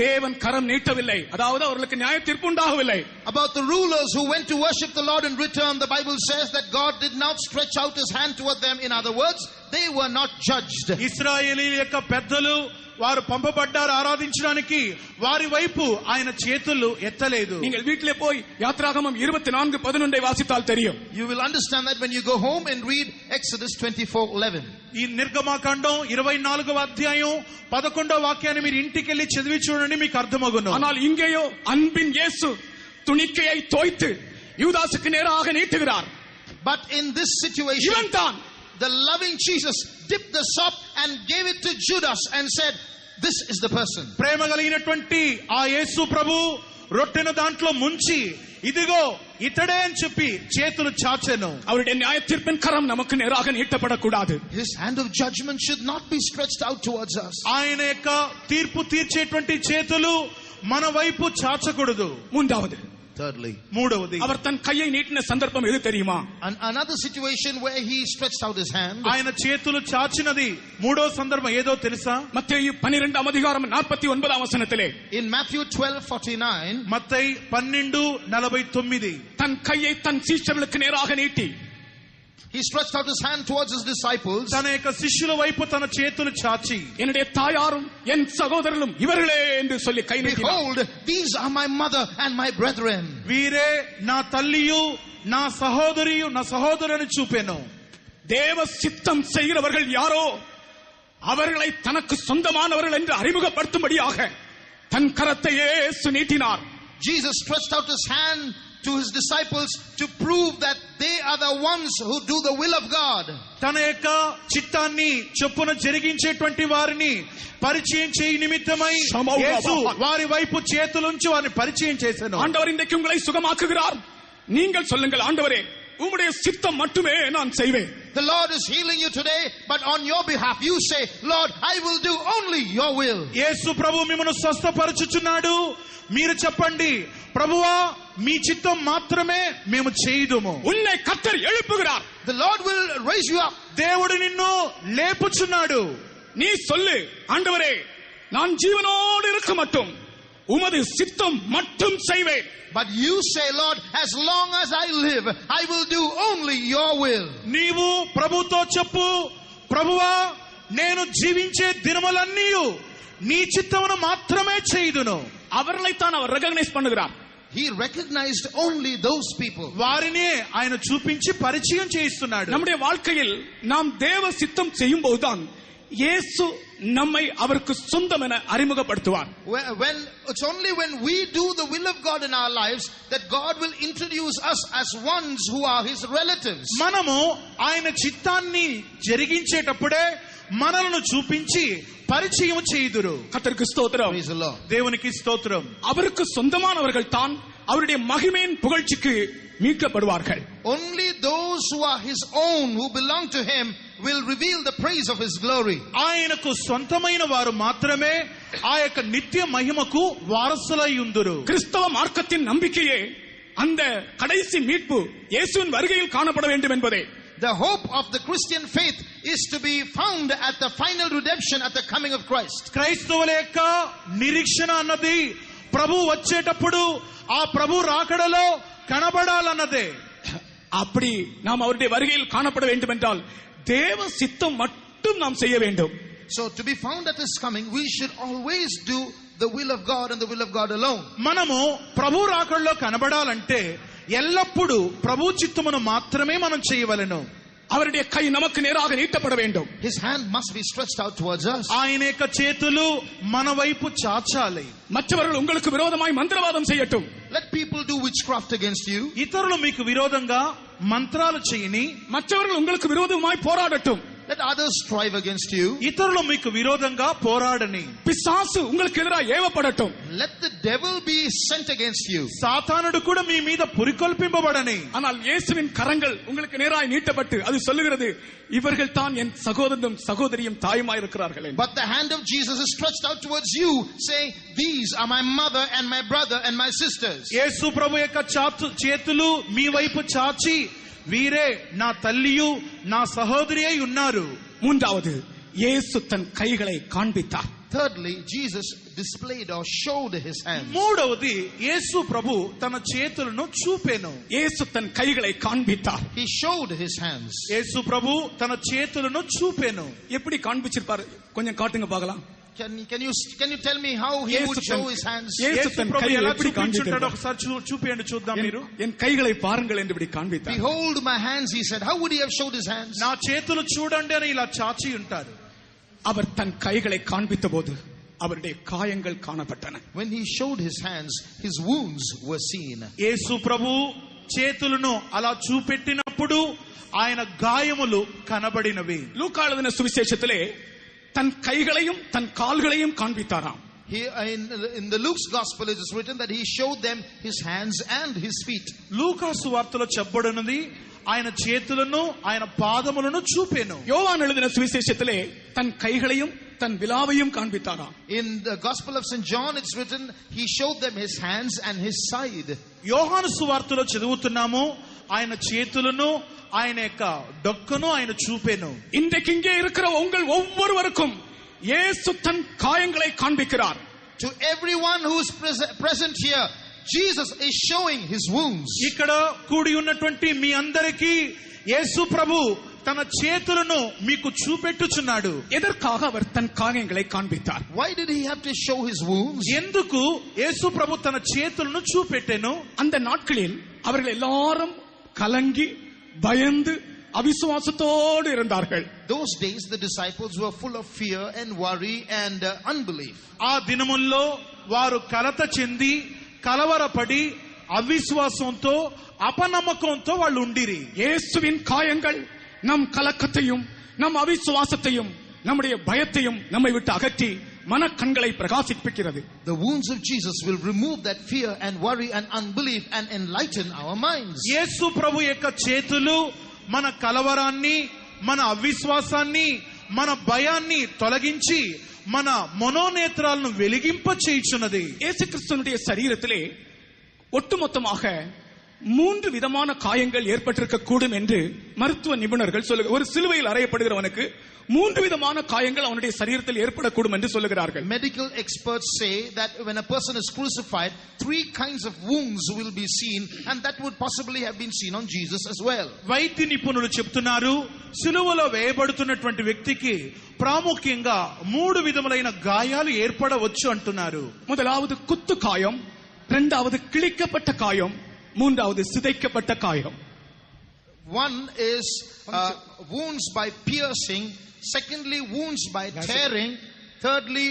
தேவன் கரம் நீட்டவில்லை, அதாவது அவர்களுக்கு நியாய தீர்ப்பு உண்டாகவில்லை. About the rulers who went to worship the Lord in return, the Bible says that God did not stretch out his hand toward them. In other words, they were not judged. ఇశ్రాయేలీయుల యొక్క పెద్దలు వారు పంపబడ్డారు ఆరాధించడానికి, వారి వైపు ఆయన చేతులు ఎత్తలేదు. நீங்கள் வீட்டிலே போய் யாத்ராகமம் 24:11 வாசித்தால் தெரியும். You will understand that when you go home and read Exodus 24:11. ఈ నిర్గమాకాండం 24వ అధ్యాయం 11వ వాక్యాన్ని మీరు ఇంటికి వెళ్ళి చదివి చూడండి, మీకు అర్థమగును. ஆனால் இங்கேயோ அன்பின் இயேசு துணிக்கையை தோய்த்து யூதாசுக்கு நேராக நீட்டுகிறார். But in this situation, இவன் தான் the loving Jesus dipped the sop and gave it to Judas and said, "This is the person." ప్రేమ కలిగినటువంటి ఆ యేసు ప్రభు రొట్టెను దాంట్లో ముంచి ఇదిగో ఇతడే అని చెప్పి చేతులు చాచెను. அவருடைய நியாய தீர்ப்பின் கரம் நமக்கு நேராக நீட்டப்படக்கூடாது. His hand of judgment should not be stretched out towards us. ఆయన యొక్క తీర్పు తీర్చేటువంటి చేతులు మన వైపు చాచకూడదు. மூன்றாவது, Thirdly, మూడవది, அவர் தன் கையை நீட்டின சந்தர்ப்பம் எது தெரியுமா? another situation where he stretched out his hand. ఆయన చేతులు చాచినది మూడో సందర్భం ఏదో తెలుసా? மத்தேயு 12:49 In Matthew 12:49, మత్తయి 12:49 தன் கையை தன் சீஷர்களுக்கு நேராக நீட்டி he stretched out his hand towards his disciples. తన యొక్క శిష్యుల వైపు తన చేతులు చాచి, என்னுடைய தாயாரும் என் சகோதரர்களும் இவர்களே என்று சொல்லி கை நீட்டினார். "Behold, these are my mother and my brethren." వీరే నా తల్లియు నా సహోదరియు నా సహోదరుని చూపెను. தேவ சித்தம் செய்கிறவர்கள் யாரோ அவர்களை தனக்கு சொந்தமானவர்கள் என்று அறிமுகப்படுத்தும்படியாக தன் கரத்தை இயேசு நீட்டினார். Jesus stretched out his hand to his disciples to prove that they are the ones who do the will of God. తన యొక్క చిత్తాన్ని చొప్పున జరిగించేటువంటి వారిని పరిచయం చేయి నిమిత్తమై యేసు వారి వైపు చేతులుంచి వారిని పరిచయం చేశాను. ஆண்டவர் இன்றைக்கு உங்களை சுகமாக்குகிறார். நீங்கள் சொல்லுங்கள், ஆண்டவரே உம்முடைய சித்தம் மட்டுமே நான் செய்வேன். The Lord is healing you today, but on your behalf you say, Lord, I will do only your will. యేసు ప్రభు మిమ్మల్ని స్వస్థపరచుచున్నాడు. మీరు చెప్పండి, ప్రభువా మీ చిత్తం మాత్రమే మేము చేయుదుము. உன்னை கர்த்தர் எழுப்புகிறார். The Lord will raise you up. దేవుడు నిన్ను లేపుచున్నాడు. நீ சொல்லு, ஆண்டவரே நான் ஜீவனோடு இருக்க மட்டும் உமது சித்தம் மட்டும் செய்வேன். But you say, Lord, as long as I live, I will do only your will. నీవు ప్రభుతో చెప్పు, ప్రభువా నేను జీవించే దినములన్నీ నీ చిత్తమును మాత్రమే చేయుదును. அவர்களைத்தான் அவர் ரெகக்னைஸ் பண்ணுகிறார். He recognized only those people. వారినే ఆయన చూపించి పరిచయం చేయిస్తున్నాడు. நம்முடைய வாழ்க்கையில் நாம் தேவ சித்தம் செய்யும் போதுதான் இயேசு நம்மை அவருக்கு சொந்தம் என அறிமுகப்படுத்துவார். When it's only when we do the will of God in our lives that God will introduce us as ones who are his relatives. మనము ఆయన చిత్తాన్ని జరిగించేటప్పుడే మనలను చూపించి పరిచయం చేయుదురు. கர்த்தருக்கு ஸ்தோத்திரம். Praise the Lord. దేవునికి స్తోత్రం. அவருக்கு சொந்தமானவர்கள் தான் அவருடைய மகிமையின் புகழ்ச்சிக்கு மீட்கப்படுவார்கள். Only those who are his own, who belong to him, will reveal the praise of his glory. ఆయనకు సొంతమైన వారు మాత్రమే ఆ యొక్క నిత్య మహిమకు వారసులై ఉందురు. கிறிஸ்தவ மார்க்கத்தின் நம்பிக்கையே அந்த கடைசி மீட்பு இயேசுவின் வருகையில் காணப்பட வேண்டும் என்பதே. The hope of the Christian faith is to be found at the final redemption at the coming of Christ. క్రైస్తవుల యొక్క నిరీక్షణ అన్నది ప్రభు వచ్చేటప్పుడు ఆ ప్రభు రాకడలో కనబడాలన్నదే. அப்படி நாம் அவருடைய வருகையில் காணப்பட வேண்டும் என்றால் தேவ சித்தம் மட்டும் நாம் செய்ய வேண்டும். So to be found at his coming, we should always do the will of God and the will of God alone. మనము ప్రభు రాకడలో కనబడాలంటే ఎల్లప్పుడూ ప్రభు చిత్తమును మాత్రమే మనం చేయవలెను. அவருடைய கை நமக்கு நேராக நீட்டப்பட வேண்டும். His hand must be stretched out towards us. ఆయన యొక్క చేతులు మన వైపు చాచాలి. மற்றவர்கள் உங்களுக்கு விரோதமாய் மந்திரவாதம் செய்யட்டும். Let people do witchcraft against you. ఇతరులు మీకు విరోధంగా మంత్రాలు చేయని, மற்றவர்கள் உங்களுக்கு விரோதமாய் போராடட்டும். Let others strive against you. ఇతరులు మీకు విరోధంగా పోరాడని, பிசாசு உங்களுக்கு எதிராக ஏவப்படட்டும். Let the devil be sent against you. సాతానుడు కూడా మీ మీద పురికొల్పింపబడని. ஆனால் இயேசுவின் கரங்கள் உங்களுக்கு நேராய் நீட்டப்பட்டு அது சொல்லுகிறது, இவர்கள் தான் என் சகோதரனும் சகோதரியும் தாயுமாய் இருக்கிறார்கள். But the hand of Jesus is stretched out towards you, saying, these are my mother and my brother and my sisters. యేసు ప్రభు యొక్క చేతులు మీ వైపు చాచి, వీరే నా తల్లియు నా సహోదరి అయి ఉన్నారు. மூன்றாவது, இயேசு தன் கைகளை காண்பித்தார். Thirdly, Jesus displayed or showed his hands. మూడవది, యేసు ప్రభు తన చేతులను చూపెను. இயேசு தன் கைகளை காண்பித்தார். He showed his hands. యేసు ప్రభు తన చేతులను చూపెను. எப்படி காண்பிச்சிருப்பாரு? கொஞ்சம் காட்டுங்க பார்க்கலாம். Can you tell me how he would show his hands? యేసు தன் ప్రభు கைகளை ఎలా எப்படி చూపించుంటాడో காண்பித்தார்? ఒకసారి చూపియండి చూద్దాం మీరు. என் கைகளை பாருங்கள் என்று இப்படி காண்பித்தார். Behold my hands, he said. How would he have showed his hands? నా చేతులు చూడండి అని ఇలా చాచి ఉంటారు. அவர் தன் கைகளை காண்பித்த போது அவருடைய காயங்கள் காணப்பட்டன. When he showed his hands, his wounds were seen. యేసు ప్రభు చేతులను అలా చూపెట్టినప్పుడు ఆయన గాయములు కనబడినవి. லூக்கா எழுதின சுவிசேஷத்திலே தன் கைகளையும் தன் கால்களையும் காண்பித்தாராம். In the Luke's gospel it is written that he showed them his hands and his feet. లూకా సువార్తలో చెప్పబడినది ఆయన చేతులను ఆయన పాదములను చూపెను. யோவான் எழுதின சுவிசேஷத்திலே தன் கைகளையும் தன் விலாவையும் காண்பித்தாராம். In the gospel of St. John it's written he showed them his hands and his side. యోహాను సువార్తలో చదువుతున్నాము, ఆయన చేతులను ఆయన యొక్క డొక్కను ఆయన చూపెను. இன்றைக்கு இங்கே இருக்கிற உங்கள் ஒவ்வொருவருக்கும் இயேசு தன் காயங்களை காண்பிக்கிறார். To everyone who is present here, Jesus is showing his wounds. ఇక్కడ కూడి ఉన్నటువంటి మీ అందరికీ యేసు ప్రభు తన చేతులను మీకు చూపెట్టుచున్నాడు. எதற்காக அவர் தன் காயங்களை காண்பித்தார்? Why did he have to show his wounds? ఎందుకు యేసు ప్రభు తన చేతులను చూపెట్టెను? அந்த நாட்களில் அவர்கள் எல்லாரும் கலங்கி பயந்து அவிசுவாசத்தோடு இருந்தார்கள். Those days the disciples were full of fear and worry and unbelief. ఆ దినముల్లో వారు కలత చెంది కలవరపడి అవిశ్వాసంతో అపనమ్మకంతో వాళ్ళు ఉండిరి. இயேசுவின் காயங்கள் நம் கலக்கத்தையும் நம் அவிசுவாசத்தையும் நம்முடைய பயத்தையும் நம்மை விட்டு அகற்றி மனக்கண்களை பிரகாசிப்பிக்கிறது. The wounds of Jesus will remove that fear and worry and unbelief and enlighten our minds. యేసు ప్రభు యొక్క చేతులు మన కలవరాన్ని మన అవిశ్వాసాన్ని, మన భయాన్ని తొలగించి మన మనోనేత్రాలను వెలిగింప చేయుచున్నది. இயேசு கிறிஸ்துவினுடைய சரீரத்திலே ஒட்டுமொத்தமாக 3 விதமான காயங்கள் ஏற்பட்டிருக்க கூடும் என்று மருத்துவ நிபுணர்கள் சொல்லுகிறார்கள். ஒரு சிலுவையில் அறையப்படுகிறவனுக்கு 3 விதமான காயங்கள் அவனுடைய சரீரத்தில் ஏற்படக்கூடும் என்று சொல்லுகிறார்கள். Medical experts say that when a person is crucified, 3 kinds of wounds will be seen, and that would possibly have been seen on Jesus as well. వైద్య నిపుణులు చెప్తున్నారు, సిలువలో వేయబడుతున్నటువంటి వ్యక్తికి ప్రాముఖ్యంగా 3 విధములైన గాయాలు ఏర్పడవచ్చు అంటున్నారు. முதலாவது குத்து காயம், இரண்டாவது கிழிக்கப்பட்ட காயம், மூன்றாவது சிதைக்கப்பட்ட காயம். One is wounds by piercing, secondly wounds by tearing, thirdly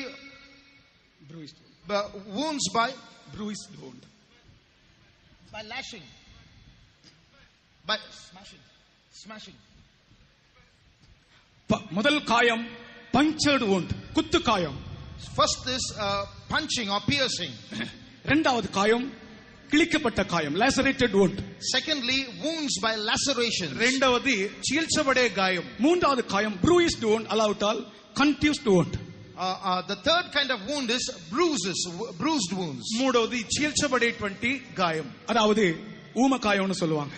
wounds by bruised wound, by lashing, by smashing. முதல் காயம் punctured wound, குத்து காயம். First is punching or piercing. இரண்டாவது காயம் கிழிக்கப்பட்ட காயம், lacerated wound. Secondly, wounds by laceration. రెండవది చీల్చబడే గాయం. மூன்றாவது காயம் bruised wound, அல்லாவிட்டால் contused wound. The third kind of wound is bruised wounds. మూడవది చీల్చబడేటువంటి గాయం. அதாவது ஊம காயம்னு சொல்லுவாங்க.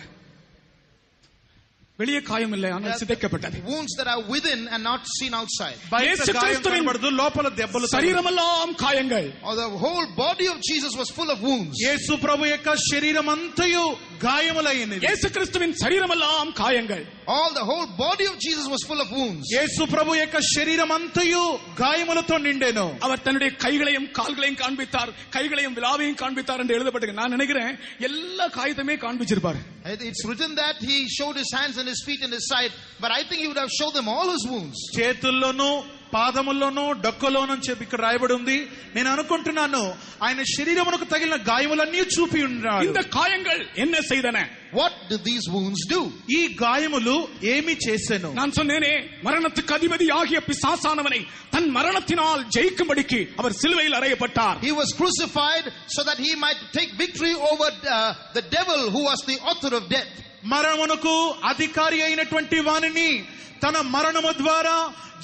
வெளியே காயம் இல்லை, ஆனால் சிதைக்கப்பட்டது. Wounds that are within and not seen outside. బయట గాయం కనబడదు, లోపల దెబ్బలు. శరీరமெல்லாம் కాయంகள். The whole body of Jesus was full of wounds. యేసు ప్రభు యొక్క శరీరం అంతయు గాయములైనది. యేసు క్రీస్తుவின் శరీరமெல்லாம் కాయంகள். The whole body of Jesus was full of wounds. యేసు ప్రభు యొక్క శరీరం అంతయు గాయములతో నిండెను. அவர் தன்னுடைய கைகளையும் கால்களையும் காண்பித்தார், கைகளையும் விலாவையும் காண்பித்தார் என்று எழுதப்பட்டிருக்கு. நான் நினைக்கிறேன் எல்லா காயத்தையுமே காண்பிச்சிருப்பார். It's written that he showed his hands and his feet and his side, but I think he would have showed them all his wounds. చేతుల్లోనూ పాదముల్లోనూ డొక్కలోనూ చెప్పి ఇక్కడ రాయబడి ఉంది. నేను అనుకుంటున్నాను ఆయన శరీరమునకు తగిలిన గాయములన్నీ చూపి ఉన్నాడు. இந்த காயங்கள் என்ன செய்தன? What did these wounds do? ఈ గాయములు ఏమి చేసెను? நான் சொன்னேனே, மரணத்துக்கு அதிபதி ஆகிய பிசாசானவனை தன் மரணத்தினால் ஜெயிக்கும்படிக்கு அவர் சிலுவையில் அறையப்பட்டார். He was crucified so that he might take victory over the devil who was the author of death. మరణమునకు అధికారి అయినటువంటి వానిని తన మరణము ద్వారా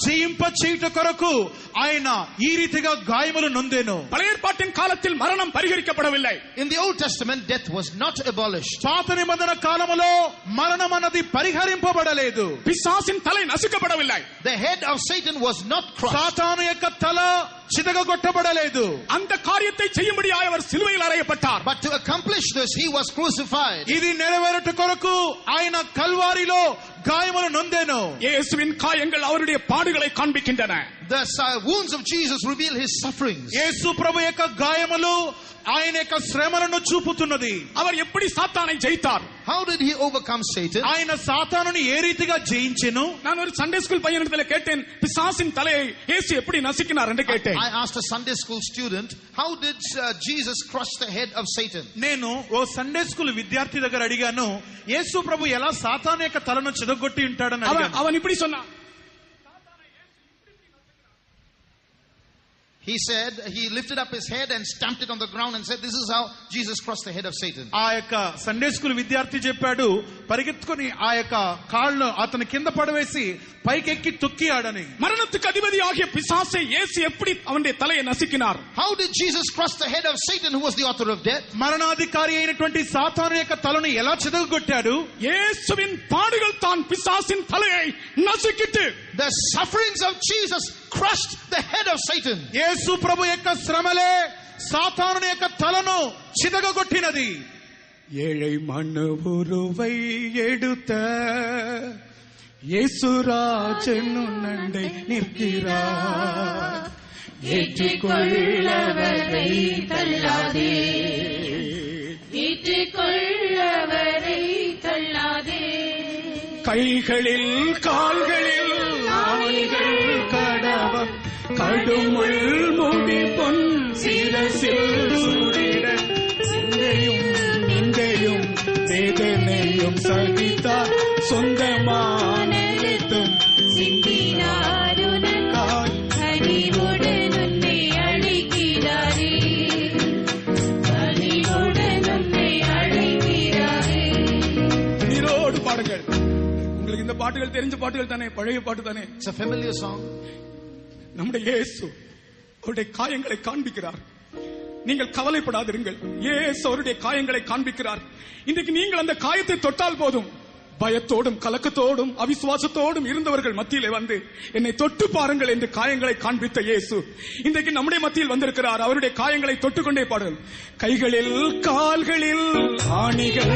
జయింప చేయుట కొరకు ఆయన ఈ రీతిగా గాయములు నొందెను. பழைய ஏற்பாட்டின் காலத்தில் மரணம் பரிகரிக்கப்படவில்லை. In the Old Testament, death was not abolished. పాత నిబంధన కాలములో మరణం అన్నది పరిహరింపబడలేదు. பிசாசின் தலை நசுக்கப்படவில்லை. The head of Satan was not crushed. సాతాను యొక్క తల చితగొట్టబడలేదు. அந்த காரியத்தை செய்யும்படியாக அவர் சிலுவையில் அறையப்பட்டார். But to accomplish this, he was crucified. ఇది నెరవేరుట కొరకు ఆయన కల్వారిలో గాయములు నొందెను. இயேசுவின் காயங்கள் அவருடைய பாடுகளை காண்பிக்கின்றன. The wounds of Jesus reveal his sufferings. యేసు ప్రభు యొక్క గాయములు ఆయన యొక్క శ్రమలను చూపుతున్నది. அவர் எப்படி சாத்தானை ஜெயித்தார்? How did he overcome Satan? ఆయన సాతానుని ఏ రీతిగా జయించెను? நான் ஒரு சண்டே ஸ்கூல் பையனிடத்தில் கேட்டேன், பிசாசின் தலையை இயேசு எப்படி நசுக்கினார் என்று கேட்டேன். I asked a Sunday school student, how did Jesus crush the head of Satan? నేను ఓ సండే స్కూల్ విద్యార్థి దగ్గర అడిగాను, యేసు ప్రభు ఎలా సాతాను యొక్క తలను చిదగొట్టి ఉంటాడని అడిగాను. அவன் இப்படி சொன்னான். He said he lifted up his head and stamped it on the ground and said, this is how Jesus crushed the head of Satan. ఆ యొక్క సండే స్కూల్ విద్యార్థి చెప్పాడు, పరిగెత్తుకొని ఆ యొక్క కాళ్ళు అతని కింద పడవేసి పైకెక్కి తొక్కి ఆడని. மரணத்துக்கு அதிபதி ஆகிய பிசாசை இயேசு எப்படி அவனுடைய தலையை நசுக்கினார்? How did Jesus crush the head of Satan, who was the author of death? మరణాధికారి అయినటువంటి సాతాను యొక్క తలను ఎలా చితగొట్టాడు? இயேசுவின் பாடுகள் தான் பிசாசின் தலையை நசுக்கிட்டு, The sufferings of Jesus crushed the head of Satan. యేసు ప్రభు యొక్క శ్రమలే సాతాను యొక్క తలను చితగొట్టినది. ஏழை மண்ணு உருவை எடுத்த இயேசுராஜன் உன்னண்டை நிற்கிறார். ஏற்றுக்கொள்ளவரை தள்ளாதே, ஏற்றுக்கொள்ளவரை தள்ளாதே. கைகளில் கால்களில் ஆணிகள் கடவம், கடுமுள் முடி பொன் சிரசில் சூடிட, சிந்தையும் நிந்தையும் வேதனையும் சகித்தார், சொந்தமான சிந்தினார் உனக்காய், கனிவுடன் உன்னை அழைக்கிறாரே, கனிவுடன் உன்னை அழைக்கிறாரே. நீரோடு பாடுங்கள். உங்களுக்கு இந்த பாட்டுகள் தெரிஞ்ச பாட்டுகள் தானே, பழைய பாட்டு தானே. It's a familiar song. நம்முடைய இயேசு அவருடைய காயங்களை காண்பிக்கிறார். நீங்கள் கவலைப்படாதிருங்கள், இயேசு அவருடைய காயங்களை காண்பிக்கிறார். இன்றைக்கு நீங்கள் அந்த காயத்தை தொட்டால் போதும், பயத்தோடும் கலக்கத்தோடும் அவிசுவாசத்தோடும் இருந்தவர்கள் மத்தியிலே வந்து என்னை தொட்டு பாருங்கள் என்று காயங்களை காண்பித்த இயேசு இன்றைக்கு நம்முடைய மத்தியில் வந்திருக்கிறார். அவருடைய காயங்களை தொட்டுக்கொண்டே பாருங்கள். கைகளில் கால்களில் ஆணிகள்,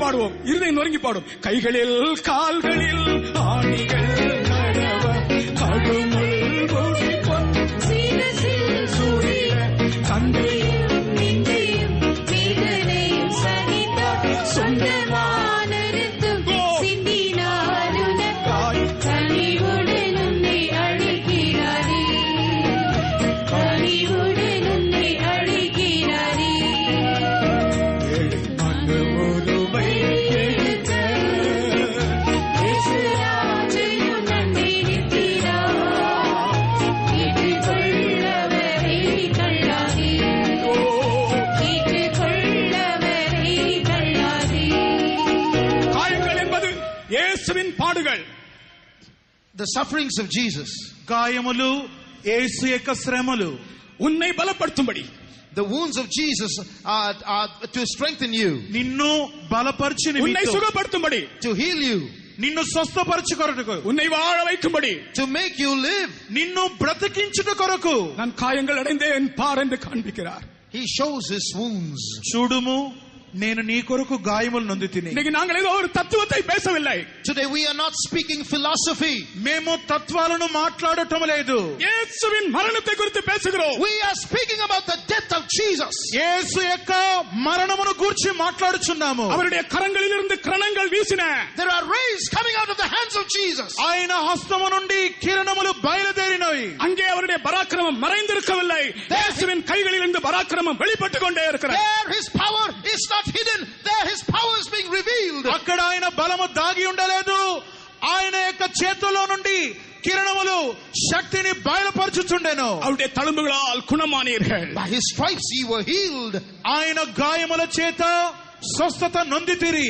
பாடுவோம், இருதயம் நொறுங்கி பாடும். கைகளில் கால்களில் ஆணிகள் நடவ கடுமுள் சூரிய கண்டையும் நெஞ்சையும் வேதனையும் சகித்தார் சொந்தமானருத்தும் சிந்தினாருனக்காய் கனிவுடன் உன்னை அழைக்கிறாரே, கனிவுடன் உன்னை அழைக்கிறாரே. பாடுகள், the sufferings of Jesus, గాయములు యేసు యొక్క శ్రమలు உன்னை బలపడుతుம்படி, the wounds of Jesus are to strengthen you, నిన్ను బలపరిచి உன்னை சுகப்படுத்தும்படி, to heal you, నిన్ను స్వస్థపరచు కొరకు, உன்னை வாழ வைக்கும்படி, to make you live. నిన్ను బ్రతికించుట కొరకు நான் காயங்கள் அடைந்தேன் பார் என்று காண்பிக்கிறார். He shows his wounds. చూడుము నేను నీ కొరకు గాయములు నొంది తిని. இன்னைக்கு நாங்கள் ஏதோ ஒரு தத்துவத்தை பேசவில்லை. Today we are not speaking philosophy. మేము తత్వాలను మాట్లాడటం లేదు. இயேசுவின் மரணத்தை குறித்து பேசுகிறோம். We are speaking about the death of Jesus. యేసు యొక్క మరణమును గురించి మాట్లాడుచున్నాము. அவருடைய கரங்களிலிருந்து கிரணங்கள் வீசின. There are rays coming out of the hands of Jesus. ఆయన హస్తము నుండి కిరణములు బయలుదేరినవి. அங்கே அவருடைய பராக்கிரமம் மறைந்திருக்கவில்லை. இயேசுவின் கைகளிலிருந்து பராக்கிரமம் வெளிப்பட்டுக் கொண்டே இருக்கிறது. There his power is not hidden. There his power is being revealed. అక్కడ ఆయన బలము దాగి ఉండలేదు. ఆయన యొక్క చేతుల్లో నుండి కిరణములు శక్తిని బయలుపరచుచుండెను. அவருடைய தழும்புகளால் குணமானீர்கள். By his stripes ye were healed. ఆయన గాయముల చేత స్వస్థత నొందితిరి.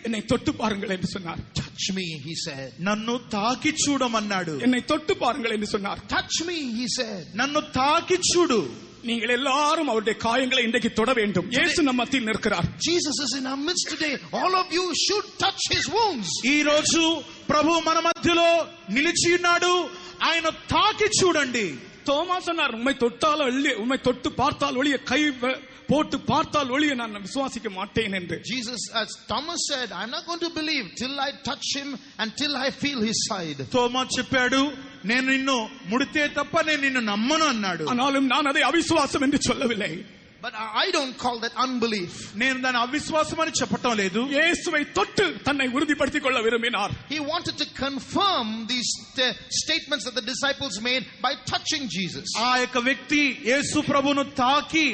என்னை தொட்டு பாருங்கள் என்று சொன்னார். Touch me, he said. నన్ను తాకి చూడమన్నాడు. என்னை தொட்டு பாருங்கள் என்று சொன்னார். Touch me, he said. నన్ను తాకి చూడు. நீங்கள் எல்லாரும் அவருடைய காயங்களை இன்றைக்கு தொட வேண்டும். இயேசு நம்ம மத்தியில் நிற்கிறார். Jesus is in our midst today. All of you should touch his wounds. ఈ రోజు ప్రభు మన మధ్యలో నిలిచి ఉన్నాడు. ఆయన తాకి చూడండి. தோமா சொன்னார், உம்மை தொட்டால் ஒழிய, உம்மை தொட்டு பார்த்தால் ஒழிய, கை போட்டு பார்த்தால் ஒழிய நான் விசுவாசிக்க மாட்டேன் என்று. Jesus, as Thomas said, I'm not going to believe till I touch him and till I feel his side. తోమా చెప్పాడు, నేను నిన్ను ముడితే తప్ప నేను నిన్ను నమ్మను అన్నాడు. ஆனாலும் நான் அதை அவிசுவாசம் என்று சொல்லவில்லை. But I don't call that unbelief. నేను దాని అవిశ్వాసం అని చెప్పటం లేదు. இயேசுவை தொட்டு தன்னை உறுதிப்படுத்திக் கொள்ள விரும்பினார். He wanted to confirm these statements that the disciples made by touching Jesus. ఆ యొక్క వ్యక్తి యేసు ప్రభువును తాకి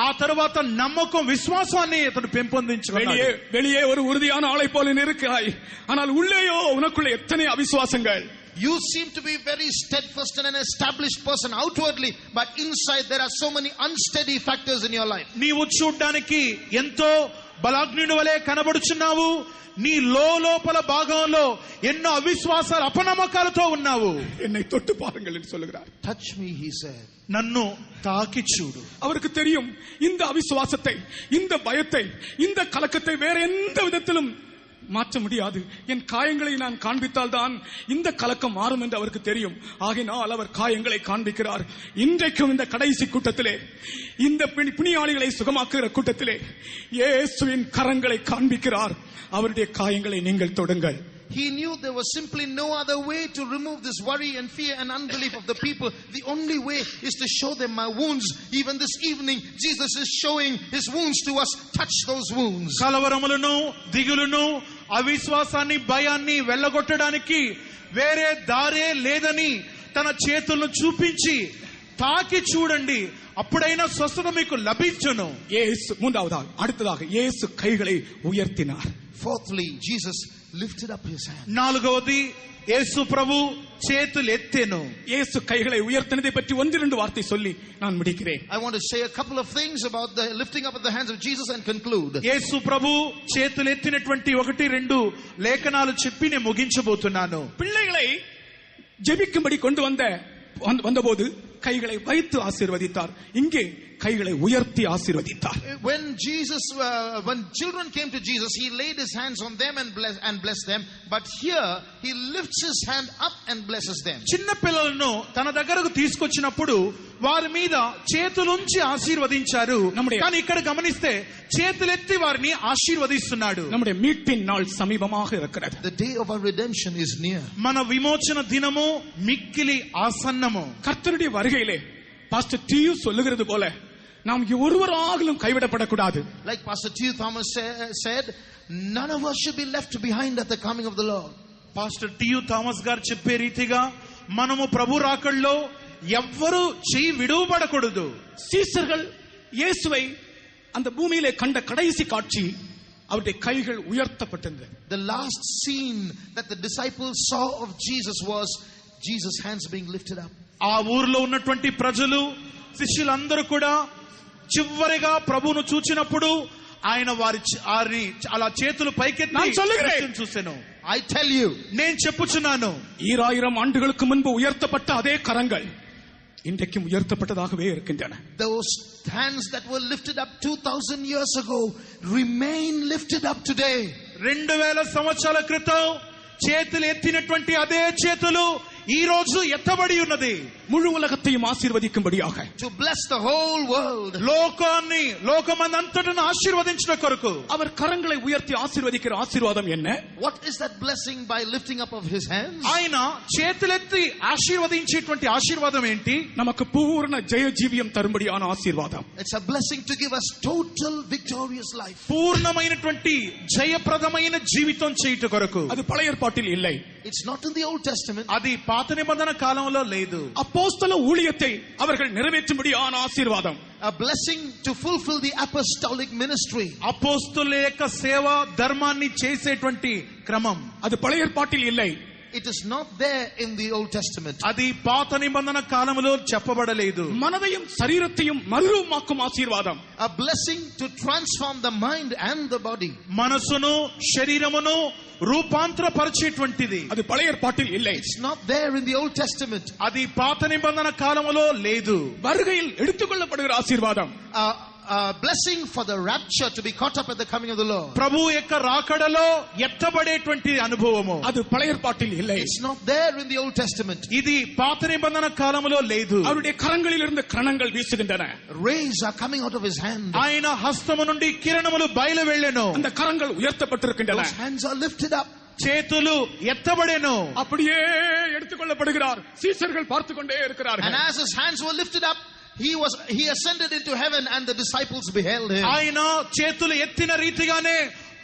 ఆ తర్వాత నమ్మకం విశ్వాసాన్ని అతడు పెంపొందించుకున్నాడు. வெளியே ஒரு உறுதியான ஆளை போல இருக்கிறாய், ஆனால் உள்ளேயோ உனக்குள்ள எத்தனை அவிசுவாசங்கள். You seem to be very steadfast and an established person outwardly, but inside there are so many unsteady factors in your life. నీవు చూడ్డానికి ఎంతో బలాగ్నుడి వలె కనబడుచున్నావు. నీ లోపల భాగంలో ఎన్నో అవిశ్వాసాలు అపనమ్మకాలతో ఉన్నావు. என்னை தொட்டு பாருங்கள் என்று சொல்லுகிறார். Touch me, he said. నన్ను తాకి చూడు. அவருக்கு தெரியும் இந்த அவிசுவாசத்தை, இந்த பயத்தை, இந்த கலக்கத்தை வேற எந்த விதத்திலும் மாற்ற முடியாது. என் காயங்களை நான் காண்பித்தால் தான் இந்த கலக்கம் மாறும் என்று அவருக்கு தெரியும். ஆகையினால் அவர் காயங்களை காண்பிக்கிறார். இன்றைக்கும் இந்த கடைசி கூட்டத்திலே, இந்த பிணியாளிகளை சுகமாக்குகிற கூட்டத்திலே இயேசுவின் கரங்களை காண்பிக்கிறார். அவருடைய காயங்களை நீங்கள் தொடுங்கள். He knew there was simply no other way to remove this worry and fear and unbelief of the people. The only way is to show them my wounds. Even this evening, Jesus is showing his wounds to us. Touch those wounds. కలవరములను, దిగులును, అవిశ్వాసాన్ని, భయాన్ని వెళ్ళగొట్టడానికి వేరే దారే లేదని తన చేతులను చూపించి తాకి చూడండి, అప్పుడైనా స్వస్థత మీకు లభించును. இயேசு மூன்றாவதாக அடுத்ததாக இயேசு கைகளை உயர்த்தினார். Fourthly, Jesus lifted up his hand. నాలుగవది, యేసు ప్రభు చేతులు ఎత్తెను. இயேசு கைகளை உயர்த்தினதை பற்றி ஒன்றிரண்டு வார்த்தை சொல்லி நான் முடிக்கிறேன். I want to say a couple of things about the lifting up of the hands of Jesus and conclude. యేసు ప్రభు చేతులు ఎత్తినటువంటి 1-2 లేఖనాలు చెప్పి నేను ముగించబోతున్నాను. பிள்ளைகளை ஜெபிக்கும்படி கொண்டு வந்தபோது கைகளை வைத்து ஆசீர்வதித்தார். இங்கே கைகளை உயர்த்தி ஆசீர்வதித்தார். When children came to Jesus, he laid his hands on them and blessed them. But here he lifts his hand up and blesses them. చిన్న పిల్లలను తన దగ్గరకు తీసుకొచ్చినప్పుడు వారి మీద చేతులుంచి ఆశీర్వదించారు. కానీ ఇక్కడ గమనిస్తే చేతులెత్తి వారిని ఆశీర్వదిస్తున్నాడు. நம்முடைய மீட்பின் நாள் சமீபமாக இருக்கிறது. The day of our redemption is near. మన విమోచన దినము మిక్కిలి ఆసన్నము. கர்த்தருடைய வருகையிலே பாஸ்டர் டியூ சொல்லுகிறது போல நாம் ஒருவராகிலும் கைவிடப்படக்கூடாது. Like Pastor T. Thomas said, none of us should be left behind at the coming of the Lord. Pastor TU Thomas గారు చెప్పే రీతిగా మనము ప్రభు రాకడలో ఎవ్వరూ చెయ్యి విడువబడకూడదు. சீசர்கள் இயேசுவை அந்த பூமியிலே கண்ட கடைசி காட்சி அவருடைய கைகள் உயர்த்தப்பட்டது. The last scene that the disciples saw of Jesus was Jesus' hands being lifted up. ఆ ఊర్లో ఉన్నటువంటి ప్రజలు, శిష్యులందరూ కూడా చివరిగా ప్రభువును చూచినప్పుడు ఆయన వారిని అలా చేతులు పైకెత్తి చూసెను. I tell you, నేను చెప్పుచున్నాను, 2000 ஆண்டுகளுக்கு முன்பு உயர்த்தப்பட்ட அதே கரங்கள் இன்றைக்கும் உயர்த்தப்பட்டதாகவே இருக்கின்றன. Those hands that were lifted up 2000 years ago remain lifted up today. 2000 సంవత్సరాల క్రితం చేతులు ఎత్తినటువంటి అదే చేతులు ఈ రోజు ఎత్తబడి ఉన్నది. முழு உலகத்தையும் ஆசீర్வதிக்கும்படியாக, to bless the whole world, లోకమంతటిని ఆశీర్వదించడం కొరకు அவர் కరంகளை ఉయర్తి ఆశీర్వదిக்கிற ఆశీర్వాదం என்ன? What is that blessing by lifting up of his hands? ఆయన చేతులెత్తి ఆశీర్వదించేటువంటి ఆశీర్వాదం ఏంటి? நமக்கு பூர்ண ஜெய ஜீவியம் தரும்படியான ஆசீர்வாదம். It's a blessing to give us total victorious life. పూర్ణమైనటువంటి జయప్రదమైన జీవితం చేయుట కొరకు. அது பழைய ஏற்பாட்டில் இல்லை. It's not in the Old Testament. అది పాత నిబంధన కాలంలో లేదు. அப்போஸ்தல ஊழியத்தை அவர்கள் நிறைவேற்றும்படியான ஆசీర్వాదం. A blessing to fulfill the apostolic ministry. అపోస్తలుల యొక్క సేవ ధర్మాన్ని చేసేటువంటి క్రమం அது பழைய ஏற்பாட்டில் இல்லை. It is not there in the Old Testament. అది పాత నిబంధన కాలంలో చెప్పబడలేదు. మనదయం శరీరத்தையும் మరురూపమాக்கும் ఆశీర్వాదం. A blessing to transform the mind and the body. మనసును శరీరమును రూపాంతరపరిచేటువంటిది. అది పழைయ ఏర్పాటిల్ இல்லை. It's not there in the Old Testament. అది పాత నిబంధన కాలంలో లేదు. வருகையில் எடுத்துக்கொள்ளப்படுகிற ఆశీర్వాదం. A blessing for the rapture to be caught up at the coming of the Lord. ప్రభు యొక్క రాకడలో ఎత్తబడేటువంటి అనుభవము. అది పழைయ ఏర్పాటిల్ இல்லை. It's not there in the Old Testament. ఇది పాత నిబంధన కాలంలో లేదు. அவருடைய కరంகளில் இருந்து కిరణங்கள் వీసుகின்றன. Rays are coming out of his hand. ఆయన హస్తము నుండి కిరణములు బయలు వెళ్ళెను. அந்த கரங்கள் உயர்த்தப்பட்டிருக்கின்றன. Those hands are lifted up. చేతులు ఎత్తబడెను. அப்படியே எடுத்துக்கொள்ளப்படுகிறார். சீஷர்கள் பார்த்துக்கொண்டே இருக்கிறார்கள். And as his hands were lifted up, he ascended into heaven and the disciples beheld him. ఆయన చేతులు ఎత్తిన రీతిగానే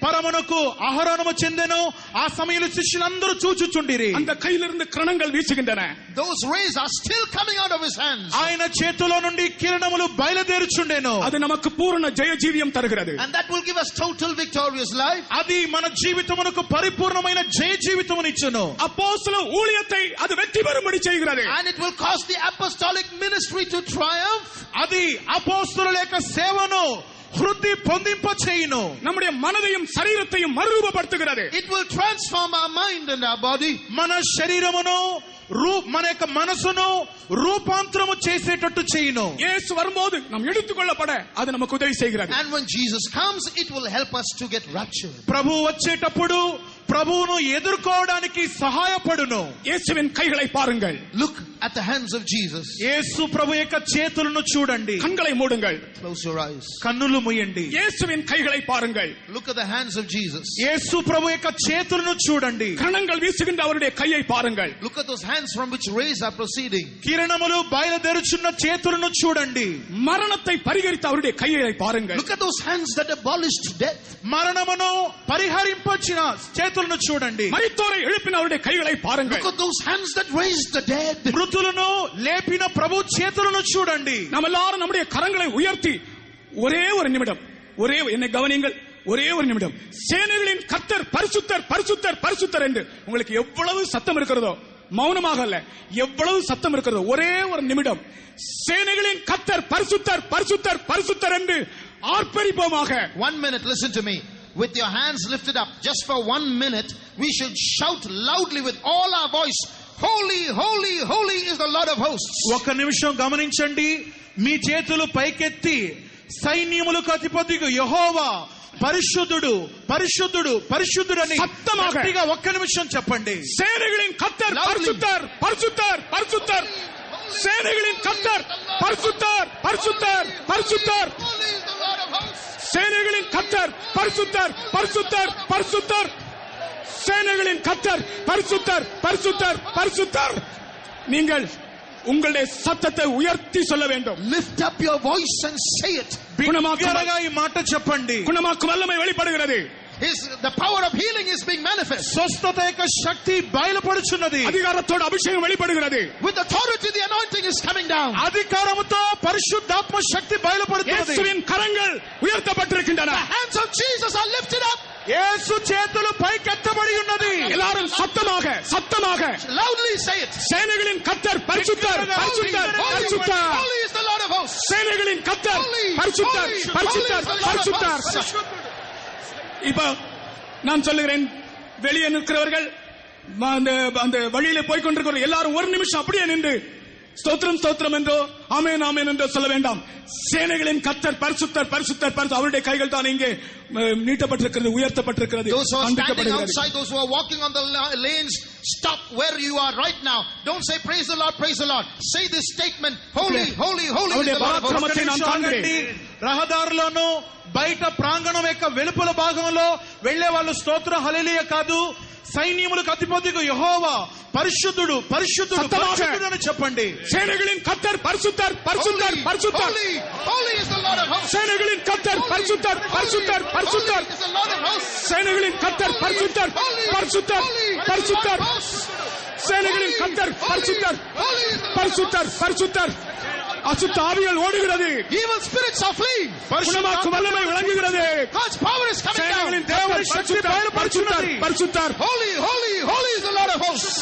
పరమునకు ఆరోహణము చెందెను. ఆ సమయంలో శిష్యులందరూ చూచుచుండిరి. அந்த கையிலிருந்து கிரணங்கள் வீசுகின்றன. Those rays are still coming out of his hands. ఆయన చేతులో నుండి కిరణములు బయలుదేరుచుండెను. அது நமக்கு பூரண ஜெய ஜீவியம் தருகிறது. And that will give us total victorious life. అది మన జీవితమునకు పరిపూర్ణమైన జయ జీవితమునిచ్చును. அப்போஸ்தல ஊழியத்தை அது வெற்றி பெறும்படி செய்கிறது. And it will cause the apostolic ministry to triumph. అది అపోస్తలుల యొక్క సేవను వృద్ధి పొందింప చేయును. நம்முடைய மனதையும் சரீரத்தையும் மறுரூபப்படுத்துகிறது. It will transform our mind and our body. మన శరీరమును మన యొక్క మనసును రూపాంతరము చేసేటట్టు చేయును. యేసు வரும்போது நாம் எடுத்துக்கொள்ளப்பட அது நமக்கு உதவி செய்கிறது. And when Jesus comes, it will help us to get raptured. ప్రభు వచ్చేటప్పుడు ప్రభువును ఎదుర్కోవడానికి సహాయపడును. இயேசுவின் கைகளை பாருங்கள். Look at the hands of Jesus. యేసు ప్రభు యొక్క చేతులను చూడండి. கண்களை மூடுங்கள். Close your eyes. కన్నులు మూయండి. இயேசுவின் கைகளை பாருங்கள். Look at the hands of Jesus. యేసు ప్రభు యొక్క చేతులను చూడండి. கிரணங்கள் வீசுகின்ற அவருடைய கையை பாருங்கள். Look at those hands from which rays are proceeding. కిరణములు బయలుదేరుచున్న చేతులను చూడండి. மரணத்தை பரிகரித்த அவருடைய கையை பாருங்கள். Look at those hands that abolished death. మరణమును పరిహరింపచిన చేతులను చూడండి. மரித்தோரை எழுப்பின அவருடைய கைகளை பாருங்கள். Look at those hands that raised the dead. మృతులను లేపిన ప్రభు చేతులను చూడండి. நாம் எல்லாரும் நம்முடைய கரங்களை உயர்த்தி ஒரே ஒரு நிமிடம், என்னை கவனியுங்கள், ஒரே ஒரு நிமிடம். சேனைகளின் கர்த்தர் பரிசுத்தர் பரிசுத்தர் பரிசுத்தர் என்று உங்களுக்கு எவ்வளவு சத்தம் இருக்கிறதோ, மௌனமாக அல்ல, எவ்வளவு சத்தம் இருக்கிறதோ, ஒரே ஒரு நிமிடம் சேனைகளின் கர்த்தர் பரிசுத்தர் பரிசுத்தர் பரிசுத்தர் என்று ஆர்ப்பரிப்போமாக. 1 minute, listen to me. With your hands lifted up, just for 1 minute, we should shout loudly with all our voice, holy, holy, holy is the Lord of hosts. ఒక్క నిమిషం గమనించండి. మీ చేతులు పైకెత్తి సైన్యములకు అధిపతిగా యెహోవా పరిశుద్ధుడు పరిశుద్ధుడు పరిశుద్ధుడని గట్టిగా ఒక్క నిమిషం చెప్పండి. சேனைகளின் கர்த்தர் பரிசுத்தர் பரிசுத்தர் பரிசுத்தர். சேனைகளின் கர்த்தர் பரிசுத்தர் பரிசுத்தர் பரிசுத்தர். சேனைகளின் கர்த்தர் பரிசுத்தர் பரிசுத்தர் பரிசுத்தர். சேனைகளின் கர்த்தர் பரிசுத்தர் பரிசுத்தர் பரிசுத்தர். நீங்கள் உங்களுடைய சத்தத்தை உயர்த்தி சொல்ல வேண்டும். Lift up your voice and say it. బిగ్గరగా ఈ మాట చెప్పండి. குணமாக்கும் வல்லமை வெளிப்படுகிறது. The power of healing is being manifest. స్వస్థత యొక్క శక్తి బయలుపడుచున్నది. அதிகாரத்தோட அபிஷேகம் வெளிப்படுகிறது. With authority the anointing is coming down. అధికారముతో పరిశుద్ధాత్మ శక్తి బయలుపడుతున్నది. இயேசுவின் கரங்கள் உயர்த்தப்பட்டிருக்கின்றன. The hands of Jesus are lifted up. యేసు చేతులు పైకెత్తబడి ఉన్నది. எல்லாரும் சத்தமாக சத்தமாக Loudly say it. சேனைகளின் கர்த்தர் பரிசுத்தர் பரிசுத்தர் பரிசுத்தர். Holy is the Lord of hosts. சேனைகளின் கர்த்தர் பரிசுத்தர் பரிசுத்தர் பரிசுத்தர். இப்ப நான் சொல்லுகிறேன், வெளியே நிற்கிறவர்கள், அந்த வழியில போய்கொண்டிருக்கிற எல்லாரும் ஒரு நிமிஷம் அப்படியே நின்று ஸ்தோத்திரம் ஸ்தோத்திரம் என்றோ ஆமென் ஆமென் என்றோ சொல்ல வேண்டாம். சேனைகளின் கர்த்தர் பரிசுத்தர் பரிசுத்தர் பரிசுத்தர். அவருடைய கைகள் தான் இங்கே நீட்டப்பட்டிருக்கிறது, உயர்த்தப்பட்டிருக்கிறது. Those who are standing outside, those who are walking on the lanes, stop where you are right now. Don't say praise the Lord, praise the Lord. Say this statement, holy, holy, holy is the Lord of hosts. రహదారులోను బయట ప్రాంగణం యొక్క వెలుపల భాగంలో వెళ్లే వాళ్ళు స్తోత్రం హల్లెలూయా కాదు, సైన్యములకు అధిపతిగా యెహోవా పరిశుద్ధుడు పరిశుద్ధుడు పరిశుద్ధుడు అని చెప్పండి. சேனைகளின் கர்த்தர் பரிசுத்தர் பரிசுத்தர் பரிசுத்தர். Holy is the Lord of hosts. சேனைகளின் கர்த்தர் பரிசுத்தர் பரிசுத்தர் பரிசுத்தர். சேனைகளின் கர்த்தர் பரிசுத்தர் பரிசுத்தர் பரிசுத்தர். சேனைகளின் கர்த்தர் பரிசுத்தர் பரிசுத்தர் பரிசுத்தர். அசுத்த ஆவிகள் ஓடுகிறது. Evil spirits are fleeing. குணமாக்கும் வல்லமை விளங்குகிறது. God's power is coming down. சேனைகளின் தேவன் பரிசுத்தர் பரிசுத்தர் பரிசுத்தர். Holy, holy, holy is the Lord of hosts.